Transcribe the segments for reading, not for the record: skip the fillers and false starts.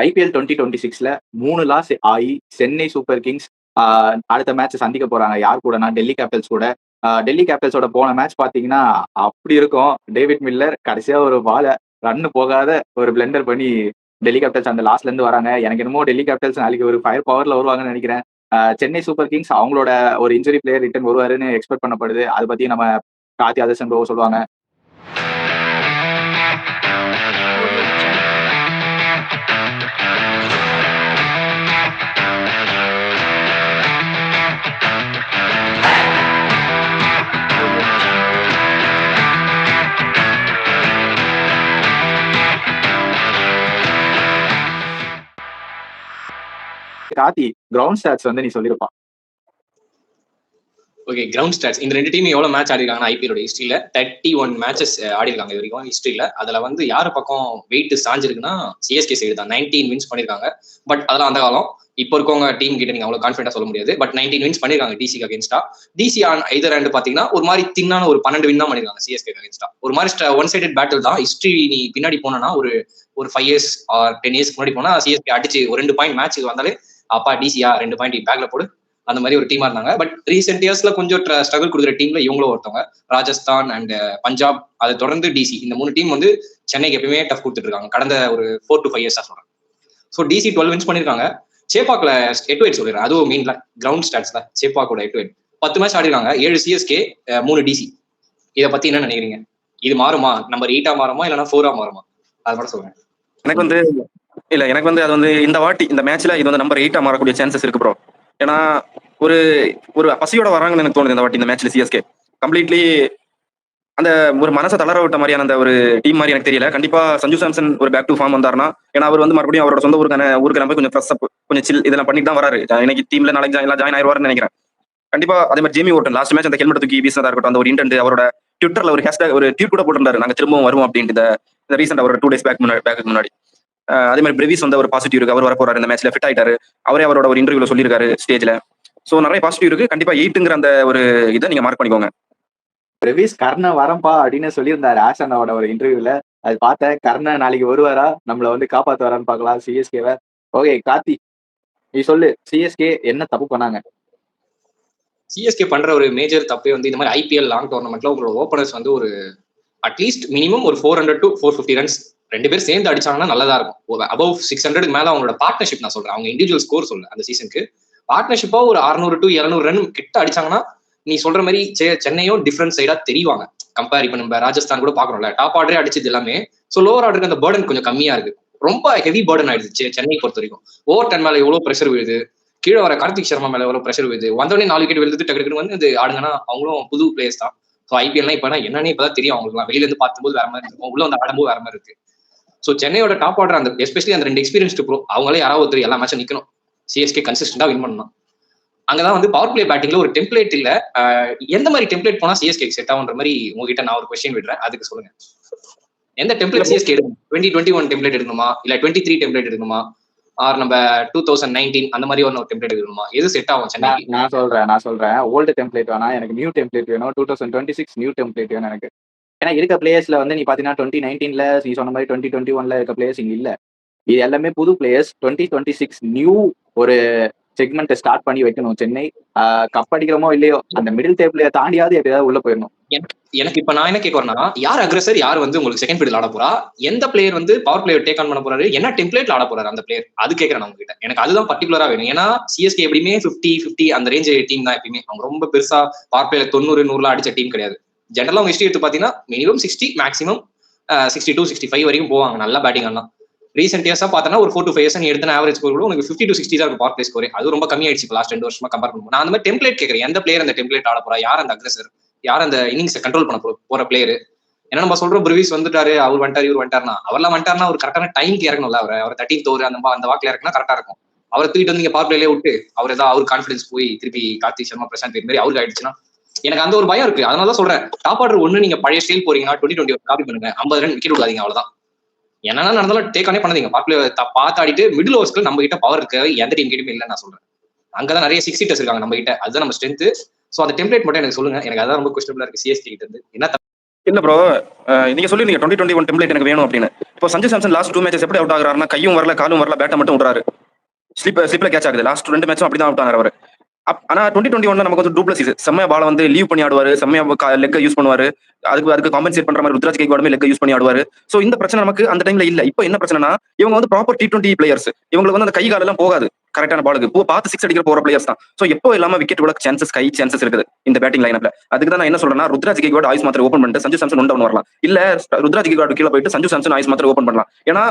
IPL 2026ல 3 loss ஆகி Chennai super Kings அடுத்த match சந்திக்க போறாங்க. யார் கூடனா டெல்லி கேபிட்டல்ஸ் கூட. டெல்லி கேபிட்டல்ஸோட போன மேட்ச் பாத்தீங்கன்னா அப்படி இருக்கும். டேவிட் மில்லர் கடைசியா ஒரு பால ரன் போகாத ஒரு பிளெண்டர் பண்ணி டெல்லி கேபிட்டல்ஸ் அந்த லாஸ்ட்ல இருந்து வராங்க. எனக்கு என்னமோ டெல்லி கேபிட்டல்ஸ் நாளைக்கு ஒரு ஃபயர் பவர்ல வருவாங்கன்னு நினைக்கிறேன். சென்னை சூப்பர் கிங்ஸ் அவங்களோட ஒரு இன்ஜுரி பிளேயர் ரிட்டர்ன் வருவாருன்னு எக்ஸ்பெக்ட் பண்ணப்படுது. அதை பத்தி நம்ம கார்த்தி ஆதர்சன் ப்ரோ சொல்லுவாங்க. கார்த்தி, கிரவுண்ட் ஸ்டாட்ஸ் வந்து நீ சொல்லிருப்பா. ஓகே, கிரவுண்ட் ஸ்டாட்ஸ் இந்த ரெண்டு டீம் எவ்வளவு மேட்ச் ஆடிருக்காங்கன்னா ஐபிஎல் ஹிஸ்டரியில 31 மேட்சஸ் ஆடிருக்காங்க இது வரைக்கும் ஹிஸ்டரியில. அதுல வந்து யாரு பக்கம் வெயிட் சாஞ்சிருக்குன்னா சிஎஸ்கே சைடு தான். 19 வின்ஸ் பண்ணிருக்காங்க. பட் அதெல்லாம் அந்த காலம். இப்போ இருக்கவங்க டீம் கிட்ட நீங்க அவ்வளவு கான்ஃபிடண்டா சொல்ல முடியாது. பட் 19 வின்ஸ் பண்ணிருக்காங்க டிசிக்கு அகேன்ஸ்டா. டிசி ஆன் ஐதர் ஹேண்ட் பாத்தீங்கன்னா ஒரு மாதிரி தின்னான ஒரு 12 வின் தான் பண்ணிருக்காங்க சிஎஸ்கே அகேன்ஸ்டா. ஒரு மாதிரி ஒன் சைடட் பேட்டில் தான். ஹிஸ்டரி நீ பின்னாடி போனா ஒரு 5 இயர்ஸ் ஆர் 10 இயர்ஸ் முன்னாடி போனா சிஎஸ்கே அடிச்சு ஒரு 2 பாயிண்ட் மேட்ச்சுக்கு வந்தாலே அப்பா டிசியா 2 பாயிண்ட் பேக்ல போடு அந்த மாதிரி ஒரு டீமா இருந்தாங்க. பட் ரீசெண்ட் இயர்ஸ்ல கொஞ்சம் ஸ்ட்ரகிள் கொடுக்குற டீம்ல இவங்களும் ஒருத்தவங்க. ராஜஸ்தான் அண்ட் பஞ்சாப், அதை தொடர்ந்து டிசி, இந்த 3 டீம் வந்து சென்னைக்கு எப்பயுமே டஃப் கொடுத்துட்டு இருக்காங்க கடந்த ஒரு 4 to 5 இயர்ஸா சொல்றேன். ஸோ டிசி 12 வின்ஸ் பண்ணிருக்காங்க. சேப்பாக்ல 8 வின் சொல்லிடுறேன். அதுவும் மெயின்ல கிரவுண்ட் ஸ்டாட்ஸ்ல சேப்பாக்கோட 8 வின். 10 மேட்ச் ஆடிருக்காங்க. 7 சிஎஸ்கே 3 டிசி. இதை பத்தி என்ன நினைக்கிறீங்க? இது மாறுமா? நம்பர் 8 மாறுமா இல்லைன்னா 4 மாறுமா? அதை மட்டும் சொல்றேன். எனக்கு வந்து அது வந்து இந்த வாட்டி இந்த மேட்ச்ல இது வந்து நம்பர் 8 மாறக்கூடிய சான்சஸ் இருக்கு ப்ரோ. ஏன்னா ஒரு ஒரு பசியோட வராங்கன்னு எனக்கு தோணுது இந்த வாட்டி இந்த மேட்ச்ல சிஎஸ்கே. கம்ப்ளீட்லி அந்த ஒரு மனசை தளர விட்ட மாதிரியான அந்த ஒரு டீம் மாதிரி எனக்கு தெரியல. கண்டிப்பா சஞ்சு சாம்சன் ஒரு பேக் டு ஃபார்ம் வந்தாருன்னா, ஏன்னா அவர் வந்து மறுபடியும் அவரோட சொந்த ஊருக்கு நம்ம கொஞ்சம் ஃப்ரெஷ் அப் கொஞ்சம் சில் இதெல்லாம் பண்ணிட்டு தான் வராரு. இன்னைக்கு டீம்ல நாளைக்கு ஜாயின் ஆயிடுவாருன்னு நினைக்கிறேன். கண்டிப்பா அதே மாதிரி ஜேமி ஓட்டன் லாஸ்ட் மேட்ச் அந்த ஹெல்மெட் தூக்கி வீசினதா இருக்கட்டும், அந்த ஒரு இன்டென்ட் அவரோட ட்விட்டர்ல ஒரு ஹேஷ்டாக் ஒரு ட்வீட் கூட போட்டிருந்தாரு, நாங்க திரும்பவும் வருவோம் அப்படின்ட்டு இந்த ரீசெண்ட் ஒரு 2 days பேக்கு முன்னாடி. அதே மாதிரி பிரெவிஸ் வந்து ஒரு பாசிட்டிவ் இருக்கு. அவர் வர போறாரு இந்த மேட்ச்ல, ஃபிட் ஆயிட்டாரு. அவரே அவரோட ஒரு இன்டர்வியூல சொல்லியிருக்காரு ஸ்டேஜ்ல. சோ நிறைய பாசிட்டிவ் இருக்கு. கண்டிப்பா 8ங்கிற அந்த ஒரு இதை நீங்க மார்க் பண்ணிக்கோங்க. பிரவீஸ் கர்ண வரம்பா அப்படின்னு சொல்லியிருந்தாரு ஆஷனோட ஒரு இன்டர்வியூல. அது பார்த்தேன். கர்ண நாளைக்கு வருவாரா, நம்மள வந்து காப்பாத்து வரான்னு பார்க்கலாம் சிஎஸ்கேவை. ஓகே கார்த்தி, நீ சொல்லு, சிஎஸ்கே என்ன தப்பு பண்ணாங்க? சிஎஸ்கே பண்ற ஒரு மேஜர் தப்பே வந்து இந்த மாதிரி ஐபிஎல் லாங் டோர்னமெண்ட்ல உங்களோட ஓப்பனர்ஸ் வந்து ஒரு அட்லீஸ்ட் மினிமம் ஒரு 400 to 450 ரன்ஸ் 2 பேர் சேர்ந்து அடிச்சாங்கன்னா நல்லதா இருக்கும். அபவ் 600 மேல அவங்களோட பார்ட்னர்ஷிப் நான் சொல்றேன், அவங்க இண்டிவிஜுவல் ஸ்கோர் சொல்ல அந்த சீசனுக்கு பார்ட்னர்ஷிப்பா ஒரு 600 to 700 ரன் கிட்ட அடிச்சாங்கன்னா நீ சொல்ற மாதிரி சென்னையும் டிஃபரன்ஸ் சைடா தெரிவாங்க. கம்பேர் இப்ப நம்ம ராஜஸ்தான் கூட பாக்குறோம்ல, டாப் ஆர்டரே அடிச்சது எல்லாமே. சோ லோவர் ஆர்டருக்கு அந்த பேர்டன் கொஞ்சம் கம்மியா இருக்கு. ரொம்ப ஹெவி பேர்டன் ஆயிடுச்சு சென்னை பொறுத்த வரைக்கும். ஓவர் 10 மேல எவ்வளவு ப்ரெஷர் விழுது, கீழே வர கார்த்திக் சர்மா மேல எவ்வளவு ப்ரெஷர் விழுது, வந்தோடனே 4 விக்கெட் விழுந்து டக்கு வந்து இது ஆடுங்கன்னா அவங்களும் புது பிளேயர்ஸ் தான். ஸோ ஐபிஎல்லாம் இப்ப என்னன்னு இப்பதான் தெரியும் அவங்களுக்கு. வெளியில இருந்து பார்க்கும்போது வேற மாதிரி இருக்கும், உள்ள வந்து ஆடும்போது வேற மாதிரி இருக்கு. ஸோ சென்னையோட டாப் ஆர்டர் அந்த எஸ்பெஷலி அந்த 2 எக்ஸ்பீரியன்ஸ்டு ப்ரோ அவங்களே யாராவது ஒருத்தர் எல்லா மேட்சும் நிக்கணும். சிஎஸ்கே கன்சிஸ்டன்டா வின் பண்ணணும். அங்கதான் வந்து பவர் பிளே பேட்டிங்ல ஒரு டெம்ப்ளேட் இல்ல. எந்த மாதிரி டெம்ப்ளேட் போனா சிஎஸ்கே செட் ஆகுன்ற மாதிரி உங்ககிட்ட நான் ஒரு கொஸ்டின் விடுறேன், அதுக்கு சொல்லுங்க. எந்த டெம்ப்ளேட் சிஎஸ்கே எடுக்கணும்? 2021 டெம்ப்ளேட் எடுக்கணுமா, இல்ல 23 டெம்ப்ளேட் எடுக்கணுமா, ஆர் நம்ம 2019 அந்த மாதிரி ஒரு டெம்ப்ளேட் எடுக்கணுமா? எது செட் ஆகும் சென்னை? நான் சொல்றேன் ஓல்டு டெம்ப்ளேட் வேணா, எனக்கு நியூ டெம்ப்ளேட் வேணும். 2026 நியூ டெம்ப்ளேட் வேணும் எனக்கு. ஏன்னா இருக்க பிளேயர்ஸ்ல வந்து நீ பாத்தீங்கன்னா 2019ல நீ சொன்ன மாதிரி 2021ல இருக்க பிளேயர்ஸ் இங்க இல்ல. இது எல்லாமே புது பிளேயர்ஸ். 2026 நியூ ஒரு செக்மெண்ட் ஸ்டார்ட் பண்ணி வைக்கணும் சென்னை. கப் அடிக்கிறோமோ இல்லையோ அந்த மிடில் டேபிள தாண்டியாவது எப்படியாவது உள்ள போயிடணும். எனக்கு இப்ப நான் என்ன கேட்கறேன்னா, யார் அக்ரஸர், யார் வந்து உங்களுக்கு செகண்ட் பீரியட் ஆட போறா, எந்த பிளேயர் வந்து பவர் பிளேயர் டேக் ஆன் பண்ண போறாரு, என்ன டெம்ப்ளேட்ல ஆட போறாரு அந்த பிளேயர், அது கேட்கறேன் உங்ககிட்ட. எனக்கு அதுதான் பர்டிகுலரா வேணும். ஏன்னா சிஎஸ்கே எப்படியுமே 50-50 அந்த ரேஞ்ச் டீம் தான் எப்பயுமே. அவங்க ரொம்ப பெருசா பவர் பிளேயர் 90-100 அடிச்ச டீம் கிடையாது. ஜெனரலா அவங்க ஹிஸ்டரி எடுத்து பாத்தீங்கன்னா மினிமம் 60, மேக்ஸிமம் 62-65 வரைக்கும் போவாங்க நல்லா பேட்டிங் ஆனா. ரீசெண்ட் இயர்ஸா பார்த்தா ஒரு 4 to 5 இயர்ஸ் நீ எடுத்த ஆவரேஜ் ஸ்கோர் கூட உங்களுக்கு 50 to 60 தான் இருக்கும் பவர் பிளே ஸ்கோர். அது ரொம்ப கம்மியாயிடுச்சு லாஸ்ட் 2 வருஷமா கம்பேர் பண்ணும்போது. நான் அந்த மாதிரி டெம்ப்ளேட் கேட்கறேன். எந்த பிளேயர் அந்த டெம்ப்ளேட் ஆட போறா, யார் அந்த அக்ரஸர், யார் அந்த இன்னிங்ஸை கண்ட்ரோல் பண்ண போற பிளேயர். ஏன்னா நம்ம சொல்றோம் பிரிவிஸ் வந்துட்டாரு, அவர் வந்துட்டாரு, இவர் வந்துட்டாருனா, அவர்லாம் வந்துட்டாருனா ஒரு கரெக்டான டைம்க்கு இறங்கணும்ல. அவர் 13th ஓவர் அந்த வாக்கில் இறக்குனா கரெக்டா இருக்கும். அவரை தூக்கிட்டு வந்து நீங்க பவர் பிளேலே விட்டு அவர் ஏதாவது அவர் கான்ஃபிடன்ஸ் போய் திருப்பி கார்த்திக் சர்மா பிரசாந்த் மாதிரி அவருக்கு ஆயிடுச்சுன்னா எனக்கு அந்த ஒரு பயம் இருக்கு. அதனால சொல்றேன், டாப் ஆர்டர் ஒண்ணு நீங்க பழைய ஸ்டைல் போறீங்கன்னா 2020 காப்பி பண்ணுங்க, 50 ரன் விக்கெட் விடாதீங்க, அவ்வளவுதான். என்னன்னா நடந்தாலும் டேக் ஆனே பண்ணாதீங்க. பார்த்து ஆடிட்டு மிடில் ஓவர்ஸ்க்கு நம்ம கிட்ட பவர் இருக்கு, எந்த டீம் கிட்டயுமே இல்லைன்னு நான் சொல்றேன். அங்கதான் நிறைய 6 ஹிட்டர்ஸ் இருக்காங்க நம்ம கிட்ட, அதுதான் நம்ம ஸ்ட்ரென்த். சோ அந்த டெம்ப்ளேட் மட்டும் எனக்கு சொல்லுங்க. எனக்கு அதான் ரொம்ப கொஸ்டினபிளா இருக்கு சிஎஸ்கே கிட்ட இருந்து. என்ன இல்ல ப்ரோ, நீங்க சொல்லிருந்தீங்க 2021 டெம்ப்ளேட் எனக்கு வேணும் அப்படின்னு. இப்போ சஞ்சு சாம்சன் லாஸ்ட் 2 மேட்சஸ் எப்படி அவுட் ஆகுறாருன்னா, கையும் வரல காலும் வரல, பேட்டை மட்டும் விடுறாரு. ஸ்லிப்ல கேட்ச் ஆகுது. லாஸ்ட் 2 மேட்சும் அப்படிதான் அவுட் ஆகுறாரு அவரு. ஆனா 2021 நமக்கு வந்து டூப்ளசிஸ் செம்மையா பால வந்து லீவ் பண்ணி ஆடுவாரு, செம்மையா லெக்க யூஸ் பண்ணுவாரு. அதுக்கு காம்பன்சேட் பண்ற மாதிரி ருத்ராஜ் கேக்வாடுமே லெக்க யூஸ் பண்ணி ஆடுவாரு. சோ இந்த பிரச்சனை நமக்கு அந்த டைம்ல இல்ல. இப்போ என்ன பிரச்சனைனா, இவங்க வந்து ப்ராப்பர் T20 பிளேயர்ஸ். இவங்களுக்கு வந்து அந்த கை கால் எல்லாம் போகாது கரெக்டான பாலுக்கு. பார்த்து 6 அடிக்கிற போற பிளேயர்ஸ் தான். சோ எப்போ இல்லாம விக்கெட் விட சான்சஸ் கை சான்சஸ் இருக்குது இந்த பேட்டிங் லைனப்ல. அதுக்கு தான் நான் என்ன சொல்றேன்னா, ருத்ராஜ் கேக்வாட் ஆயுஸ் மாத்திரை ஓபன் பண்ணிட்டு சஞ்சு சாம்சன் ஒன் டவுன் வரலாம். இல்ல ருத்ராஜ் கேக்வாட் கீழே போயிட்டு சஞ்சு சாம்சன் ஆயுஸ் மாத்திரை ஓபன் பண்ணலாம். ஏன்னா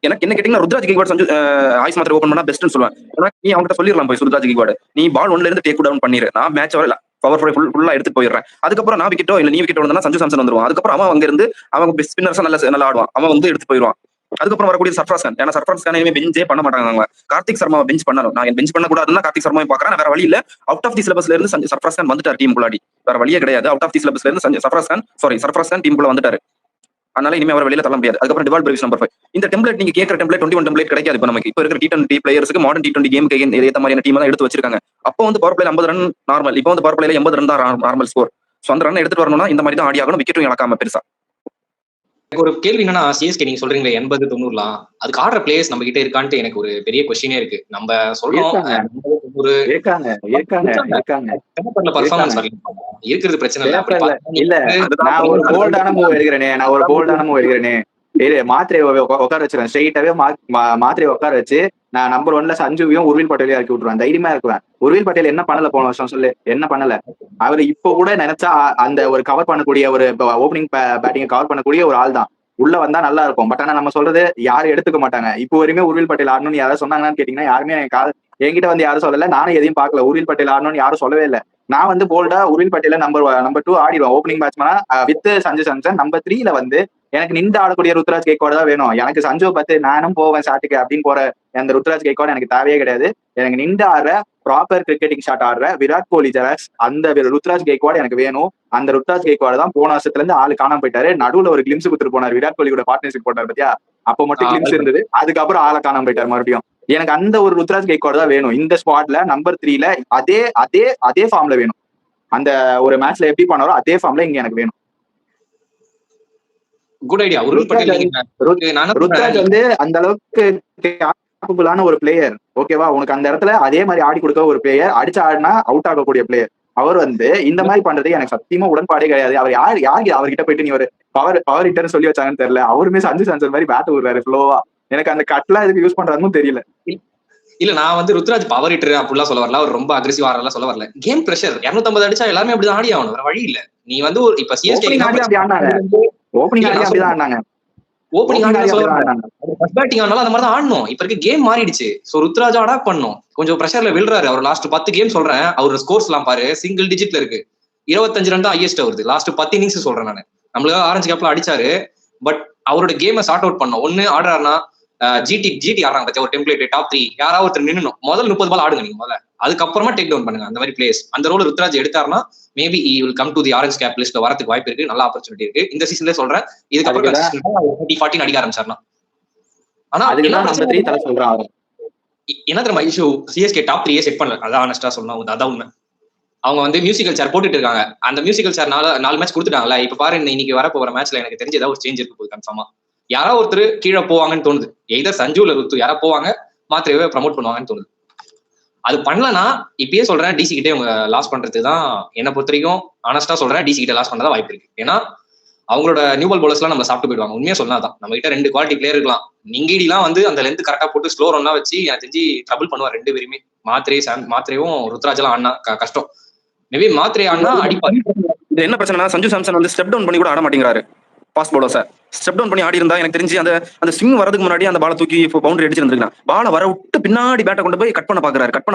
எனக்கு என்ன கேட்டீங்கன்னா, ருத்ராஜ் கேக்வாட் சஞ்சு ஆயுஸ் மாத்திரை ஓபன் பண்ணா பெஸ்ட்னு சொல்லுவேன். ஏன்னா நீ அவங்ககிட்ட சொல்லிடலாம் போய் ருத்ராஜ் கேக்வாட், நீ பால் 1ல இருந்து டேக் டவுன் பண்ணிரு, நான் மேட்ச் வரல பவர் ஃபுல்லா எடுத்து போயிடுறேன். அதுக்கப்புறம் நான் விக்கெட்டோ இல்ல நீ விக்கெட் வந்தா சஞ்சு சாம்சன் வந்துருவான். அதுக்கப்புறம் அவன் அங்க இருந்து அவங்க ஸ்பின்னர்ஸ் நல்லா ஆடுவான், அவன் வந்து எடுத்து போயிடுவான். அதுக்கப்புறம் வரக்கூடிய சர்ஃப்ராஸ் கான், ஏன்னா சர்ஃப்ராஸ் கான் இனிமே பெஞ்சே பண்ண மாட்டாங்க. அவங்க கார்த்திக் சர்மா பெஞ்ச் பண்ணணும். நான் பெஞ்ச் பண்ண கூடாதுன்னா கார்த்திக் சர்மா பாக்குறேன். வேற வழி இல்ல. அவுட் ஆஃப் தி சிலபஸ்ல இருந்து சர்ஃப்ராஸ் கான் வந்துட்டார் டீம் குள்ளாடி. வேற வழியே கிடையாது. அவுட் ஆஃப் தி சிலபஸ்ல இருந்து சர்ஃப்ராஸ் கான் டீம் குள்ள வந்துட்டாரு. அதனால இனிமே அவர் வெளியில தள்ள முடியாது. அதுக்கப்புறம் டிவால் பிரேவிஸ் நம்பர் 5. இந்த டெம்ப்ளேட் நீங்க கேட்கிற டெம்ப்ளேட் 21 டெம்ப்ளேட் கிடைக்காது. இப்போ நமக்கு இப்போ இருக்கிற T20 பிளேயர்ஸ்க்கு மாடர்ன் T20 கேமுக்கு ஏத்த மாதிரியான டீம் தான் எடுத்து வச்சிருக்காங்க. அப்போ வந்து பவர் பிளேல 50 ரன் நார்மல், இப்போ வந்து பவர் பிளேல 80 ரன் தான் நார்மல் ஸ்கோர். சோ அந்த ரன் எடுத்துட்டு வரணும்னா இந்த மாதிரி தான் ஆடி ஆகணும், விக்கெட்டும் இழக்காம பெருசா. எனக்கு ஒரு கேள்வி என்னன்னா, சிஎஸ்கே நீங்க சொல்றீங்களே 80 90லாம், அதுக்கு ஆடுற பிளேயர்ஸ் நம்ம கிட்ட இருக்கான்ட்டு எனக்கு ஒரு பெரிய கொஸ்டினே இருக்கு. நம்ம சொல்றோம் பர்ஃபார்மன்ஸ் இருக்கிறது பிரச்சனை இல்ல. நான் ஒரு போல்டான மூவ் எடுக்கிறேனே, மாத்திரையை உட்கார வச்சிருக்கேன். ஸ்ட்ரெயிட்டாவே மாத்திரையை உட்கார வச்சு நான் நம்பர் 1ல சஞ்சுவையும் உர்வில் பட்டேலையும் இறக்கி விட்டுருவேன். தைரியமா இருக்குவேன். உர்வில் பட்டேல் என்ன பண்ணல போன வருஷம் சொல்லு, என்ன பண்ணல? அவர் இப்ப கூட நினைச்சா அந்த ஒரு கவர் பண்ணக்கூடிய ஒரு ஓப்பனிங் பேட்டிங்கை கவர் பண்ணக்கூடிய ஒரு ஆள் தான். உள்ள வந்தா நல்லா இருக்கும். பட் ஆனா நம்ம சொல்றது யாரும் எடுத்துக்க மாட்டாங்க. இப்போ வரையுமே உர்வில் பட்டேல் ஆடணும்னு யாராவது சொன்னாங்கன்னு கேட்டீங்கன்னா யாருமே என்கிட்ட வந்து யாரும் சொல்லல. நானும் எதையும் பார்க்கல. உர்வில் பட்டேல் ஆடணும்னு யாரும் சொல்லவே இல்லை. நான் வந்து போல்டா உர்வில் பட்டேல நம்பர் 2 ஆடிடுவேன் ஓப்பனிங் பேட்ஸ்மேனா வித் சஞ்சு சாம்சன். நம்பர் 3ல வந்து எனக்கு நின்று ஆடக்கூடிய ருத்ராஜ் கேக்வாட் தான் வேணும். எனக்கு சஞ்சு பார்த்து நானும் போவேன் ஷாட்டுக்கு அப்படின்னு போற அந்த ருத்ராஜ் கேக்வாட் எனக்கு தேவையே கிடையாது. எனக்கு நின்று ஆடுற ப்ராப்பர் கிரிக்கெட்டிங் ஷாட் ஆடுற விராட் கோலி ஜெராக்ஸ் அந்த ருத்ராஜ் கேக்வாட் எனக்கு வேணும். அந்த ருத்ராஜ் கேக்வாட் தான் போன வருஷத்துல இருந்து ஆளு காணாம போயிட்டாரு. நடுவுல ஒரு கிளிம்ஸ் கொடுத்துட்டு போனார், விராட் கோலி கூட பார்ட்னர்ஷிப் போட்டார் பத்தியா, அப்ப மட்டும் கிளிம்ஸ் இருந்தது. அதுக்கப்புறம் ஆளை காணாம போயிட்டார் மறுபடியும். எனக்கு அந்த ஒரு ருத்ராஜ் கேக்வாட் தான் வேணும் இந்த ஸ்பாட்ல. நம்பர் 3ல அதே ஃபார்ம்ல வேணும். அந்த ஒரு மேட்ச்ல எப்படி பண்ணாரோ அதே ஃபார்ம்ல இங்க எனக்கு வேணும். Good idea. ருத்ராஜ் வந்து அந்த அளவுக்கு கேப்பபிளான ஒரு பிளேயர். ஓகேவா, உனக்கு அந்த இடத்துல அதே மாதிரி ஆடி கொடுக்க ஒரு பிளேயர், அடிச்சு ஆடினா அவுட் ஆகக்கூடிய பிளேயர். அவர் வந்து இந்த மாதிரி பண்றது எனக்கு சத்தியமா உடன்பாடே கிடையாது. அவர் யாருக்கு அவர்கிட்ட போயிட்டு நீ ஒரு பவர் ஹிட்டர்னு சொல்லி வச்சாங்கன்னு தெரியல. அவருமே சஞ்சு சாம்சன் மாதிரி பேட் விடுறாரு ஸ்லோவா. எனக்கு அந்த கட்லாம் எதுக்கு யூஸ் பண்றாருன்னு தெரியல. இல்ல நான் வந்து ருத்ராஜ் பவர் ஹிட்டர் அப்படிலாம் சொல்ல வரல. அவர் ரொம்ப அக்ரெசிவ் ஆடுறதெல்லாம் சொல்ல வரல. கேம் பிரஷர் 250 அடிச்சா எல்லாமே அப்படிதான் ஆடி ஆகணும், வேற வழி இல்ல. நீ வந்து இப்ப சிஎஸ்கே ஓப்பனிங் பேட்டிங் ஆனாலும் அந்த மாதிரி தான் ஆடணும். இப்ப இருக்க கேம் மாறிடுச்சு. சோ ருத்ராஜ் அடாப்ட் பண்ணும். கொஞ்சம் பிரஷர்ல விழுறாரு. அவர் லாஸ்ட் 10 கேம் சொல்றேன், அவர் ஸ்கோர்ஸ் எல்லாம் பாரு, சிங்கிள் டிஜிட்ல இருக்கு. 25 ரன் தான் ஹையஸ்ட் வருது லாஸ்ட் 10 இன்னிங்ஸ் சொல்றேன் நான். நம்மளுக்காக ஆரஞ்சு கேப்ல அடிச்சாரு. பட் அவரோட கேமை சார்ட் அவுட் பண்ணும். ஒண்ணு ஆடுறாருன்னா ஜிடி ஆடுறாங்க பத்தியா, ஒரு டெம்ப்ளேட் டாப் 3 யாராவது ஒருத்தர் நின்னும் முதல் 30 பால் ஆடுங்க நீங்க முதல்ல, அதுக்கப்புறமா டேக் டவுன் பண்ணுங்க. அந்த மாதிரி பிளேயர்ஸ் அந்த ரோல் ருத்ராஜ் எடுத்தாருன்னா maybe he will come to the orange cap listல வரதுக்கு வாய்ப்பு இருக்கு. நல்ல ஆப்பர்ச்சுனிட்டி இருக்கு இந்த சீசன்ல சொல்றேன். இதுக்கப்புறம் 40 அடிக்க ஆரம்பிச்சாருன்னா. ஆனா என்ன தெரியுமா இஷ்யூ, சிஎஸ்கே டாப் 3 செட் பண்ணல. அதான் ஆனஸ்டா சொல்லணும், அதான் உண்மை. அவங்க வந்து மியூசிக்கல் சேர் போட்டுட்டு இருக்காங்க. அந்த மியூசிக்கல் சேர் 4 மேட்ச் கொடுத்துட்டாங்கல்ல. இப்ப பாரு இன்னைக்கு வர போற மேட்ச்ல எனக்கு தெரிஞ்ச ஏதாவது ஒரு சேஞ்ச் இருக்க போகுது கன்ஃபார்மா. யாராவது ஒருத்தர் கீழே போவாங்கன்னு தோணுது. எய்தர் சஞ்சு இல்ல ருத்து யாரா போவாங்க, மாத்திரையவே ப்ரமோட் பண்ணுவாங்கன்னு தோணுது. அது பண்ணலன்னா இப்பயே சொல்றேன், டிசி கிட்டே அவங்க லாஸ் பண்றதுக்கு தான் என்ன பொறுத்த வரைக்கும் ஆனஸ்டா சொல்றேன், டிசி கிட்ட லாஸ் பண்ணதான் வாய்ப்பு இருக்கு. ஏன்னா அவங்களோட நியூ பால் பவுலர்ஸ் எல்லாம் நம்ம சாப்பிட்டு போயிடுவாங்க. உண்மையா சொன்னாதான் நம்ம கிட்ட 2 குவாலிட்டி பிளேயர் இருக்கலாம். நிங்கிடிலாம் வந்து அந்த லென்த் கரெக்டா போட்டு ஸ்லோ ரன்னா வச்சு எனக்கு தெரிஞ்சு ட்ரபிள் பண்ணுவார் 2 பேருமே. மாத்திரையும் ருத்ராஜ் எல்லாம் ஆடினா கஷ்டம். மேபி மாத்திரை ஆடினா அடிப்பாரு. இது என்ன பிரச்சனைனா, சஞ்சு சாம்சன் வந்து ஸ்டெப் டவுன் பண்ணி கூட ஆட மாட்டேங்கிறாரு. Fast bowler sir step down பண்ணி ஆடி இருந்தா எனக்கு தெரிஞ்சு அந்த ஸ்விங் வரதுக்கு முன்னாடி அந்த பாலை தூக்கி பவுண்டரி அடிச்சிருந்திருக்கலாம். பாலை வர விட்டு பின்னாடி பேட்டை கொண்டு போய் கட் பண்ண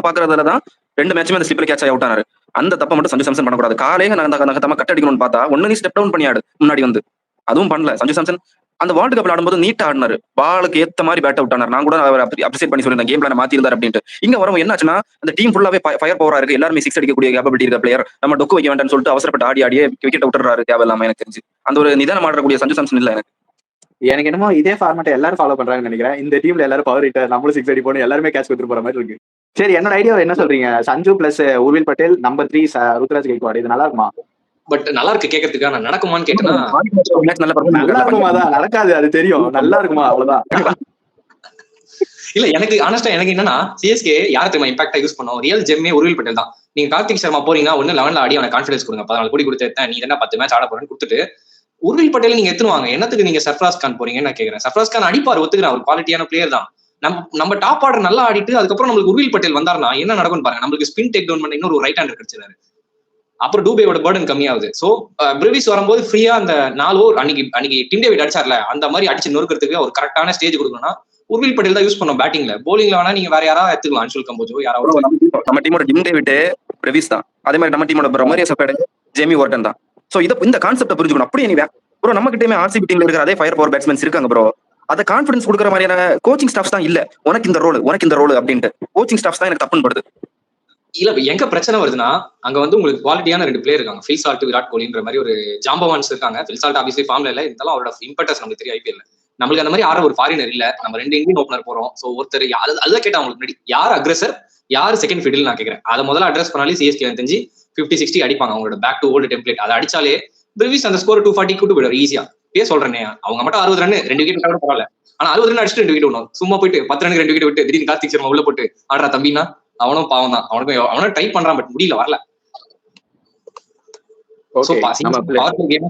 பாக்குறதுல தான் 2 மேட்சுமே அந்த ஸ்லிப்ல கேட்ச் ஆகி அவுட் ஆனாரு. அந்த தப்பை மட்டும் சஞ்சு சாம்சன் பண்ணக்கூடாது. காலையே நகத்தமா கட் அடிக்கணும்னு பார்த்தா ஒன்னு நீ ஸ்டெப் டவுன் பண்ணி ஆடு முன்னாடி வந்து, அதுவும் பண்ணல. சஞ்சு சாம்சன் அந்த வேர்ல்டு கப்ல ஆடும்போது நீட்டா ஆடினாரு, பாலுக்கு ஏத்த மாதிரி பேட் அவுட் ஆனார். நான் கூட அவர் அப்ரிசியேட் பண்ணி சொல்லியிருந்தேன், கேம் பிளான் மாத்தி இருந்தார் அப்படின்ட்டு. இங்க வரவும் என்ன ஆச்சுன்னா, அந்த டீம் ஃபுல்லாவே ஃபயர் பவரா இருக்கு, எல்லாருமே 6 அடிக்கக்கூடிய கேப்பபிலிட்டி இருக்க பிளேயர். நம்ம டொக்கு வைக்க வேண்டாம்னு சொல்லிட்டு அவசரப்பட்டு ஆடியே விக்கெட் விட்டுறாரு தேவையில்லாம. எனக்கு தெரிஞ்சு அந்த ஒரு நிதானம் ஆடக்கூடிய சஞ்சு சாம்சன் இல்ல. எனக்கு என்னமோ இதே ஃபார்மேட்டை எல்லாரும் ஃபாலோ பண்றாங்கன்னு நினைக்கிறேன். இந்த டீம்ல எல்லாரும் பவர் ஹிட்டர், நம்மளும் 6 அடிப்போம், எல்லாருமே கேட்ச் கொடுத்துட்டு போற மாதிரி இருக்கு. சரி, என்னோட ஐடியா என்ன சொல்றீங்க? சஞ்சு பிளஸ் உர்வில் பட்டேல், நம்பர் 3 ருத்ராஜ் கேக்வாட், இது நல்லா இருக்குமா? பட் நல்லா இருக்கு கேட்கறதுக்கு. நான் நடக்குமான்னு கேட்டேன்னா மேட்ச் நல்ல performance நல்லா இருக்குமா? தான் நடக்காது, அது தெரியும். நல்லா இருக்குமா? அவ்வளவுதான். இல்ல எனக்கு ஆனஸ்டா எனக்கு என்னன்னா சிஎஸ்கே யார் தெரியுமா இம்பாக்டா யூஸ் பண்ணோம்? ரியல் ஜெம்மே உருவில் பட்டேல் தான். நீங்க கார்த்திக் சர்மா போறீங்கன்னா 11 ஆடி அவனை கான்ஃபிடன்ஸ் கொடுங்க. 14 கோடி கொடுத்து நீ என்ன 10 மேட்ச் ஆட போறேன்னு கொடுத்துட்டு உருவில் பட்டேல் நீங்க எத்துவாங்க. என்னத்துக்கு நீங்க சர்ஃப்ராஸ் கான் போறீங்கன்னு நான் கேட்கறேன். சர்ஃப்ராஸ் கான் அடிப்பார், ஒத்துக்கிறேன், ஒரு குவாலிட்டியான பிளேயர் தான். நம்ம டாப் ஆர்டர் நல்லா ஆடிட்டு அதுக்கப்புறம் நம்மளுக்கு உருவில் பட்டேல் வந்தாருன்னா என்ன நடக்கும் பாருங்க. நம்மளுக்கு ஸ்பின் டேக் டவுன் பண்ண இன்னொரு ரைட் ஹேண்டர் கிடைச்சிருக்காரு. அப்புறம் டூபேவோட பர்டன் கம்மியாகுது. சோ பிரிவிஸ் வரும்போது ஃப்ரீயா அந்த 4 ஓவர் அன்னைக்கு டிம் டேவிட் அடிச்சார்ல அந்த மாதிரி அடிச்சு நொறுக்கிறதுக்கு ஒரு கரெக்டான ஸ்டேஜ் கொடுக்கணும்னா உர்வில் பட்டேல் தான் யூஸ் பண்ணோம் பேட்டிங்ல. போலிங்ல வேணா நீங்க வேற யாராவது எடுத்துக்கலாம், அன்சுல் கம்போஜோ யாராவது. நம்ம டீமோட டிம் டேவிட் பிரவிஸ் தான். அதே மாதிரி நம்ம டீமோட மரியஸ் சப்பேட், ஜேமி வார்டன் தான். சோ இந்த கான்செப்ட புரிஞ்சுக்கணும். அப்படியே நீ ப்ரோ நம்ம கிட்டயுமே ஆர்சிபி டீம்ல இருக்கிற அதே ஃபயர் பவர் பேட்ஸ்மேன்ஸ் இருக்காங்க ப்ரோ. அத கான்ஃபிடன்ஸ் கொடுக்குற மாதிரியான கோச்சிங் ஸ்டாஃப்ஸ் தான் இல்ல. உனக்கு இந்த ரோல் அப்படின்ட்டு கோச்சிங் ஸ்டாஃப்ஸ் தான் எனக்கு தப்புன்னு படுது. இல்ல எங்க பிரச்சனை வருதுன்னா அங்க வந்து உங்களுக்கு குவாலிட்டியான 2 பிளேயர் இருக்காங்க, ஃபில் சால்ட், விராட் கோலின்ற மாதிரி ஒரு ஜாம்பவான்ஸ் இருக்காங்க. ஃபில் சால்ட் ஆப்வியஸ்லி ஃபார்ம்ல இல்ல, இருந்தாலும் அவரோட இம்பர்டன்ஸ் நமக்கு தெரியும் ஐபிஎல்ல. நம்மளுக்கு அந்த மாதிரி யாரும் ஒரு ஃபாரினர் இல்ல. நம்ம 2 இந்தியன் ஓப்பனர் போறோம். சோ ஒருத்தர் அதுதான் கேட்டா உங்களுக்கு முன்னாடி யார் அக்ரெசர் யார் செகண்ட் ஃபிடில் நான் கேட்கறேன். அதை முதல்ல அட்ரஸ் பண்ணாலே சிஎஸ்கே தெரிஞ்சு 50-60 அடிப்பாங்க. அவங்களோட பேக் டு ஓல்டு டெம்ப்ளேட் அதை அடிச்சாலே பிரிவிஸ் அந்த ஸ்கோர் 240 கூட்டு போயிடும் ஈஸியா. சொல்றேன் அவங்க மட்டும் 60 ரன் 2 விக்கெட் கூட பரவாயில்ல. ஆனா 60 ரன் அடிச்சுட்டு 2 விக்கெட் விடணும். சும்மா போயிட்டு 10 ரனுக்கு 2 விக்கெட் விட்டு திடீர்னு கார்த்திக் சர்மா உள்ள போட்டு ஆடுறா தம்பினா அவனும் பாவம் தான். அவனும் ட்ரை பண்றான், பட் முடியல, வரல.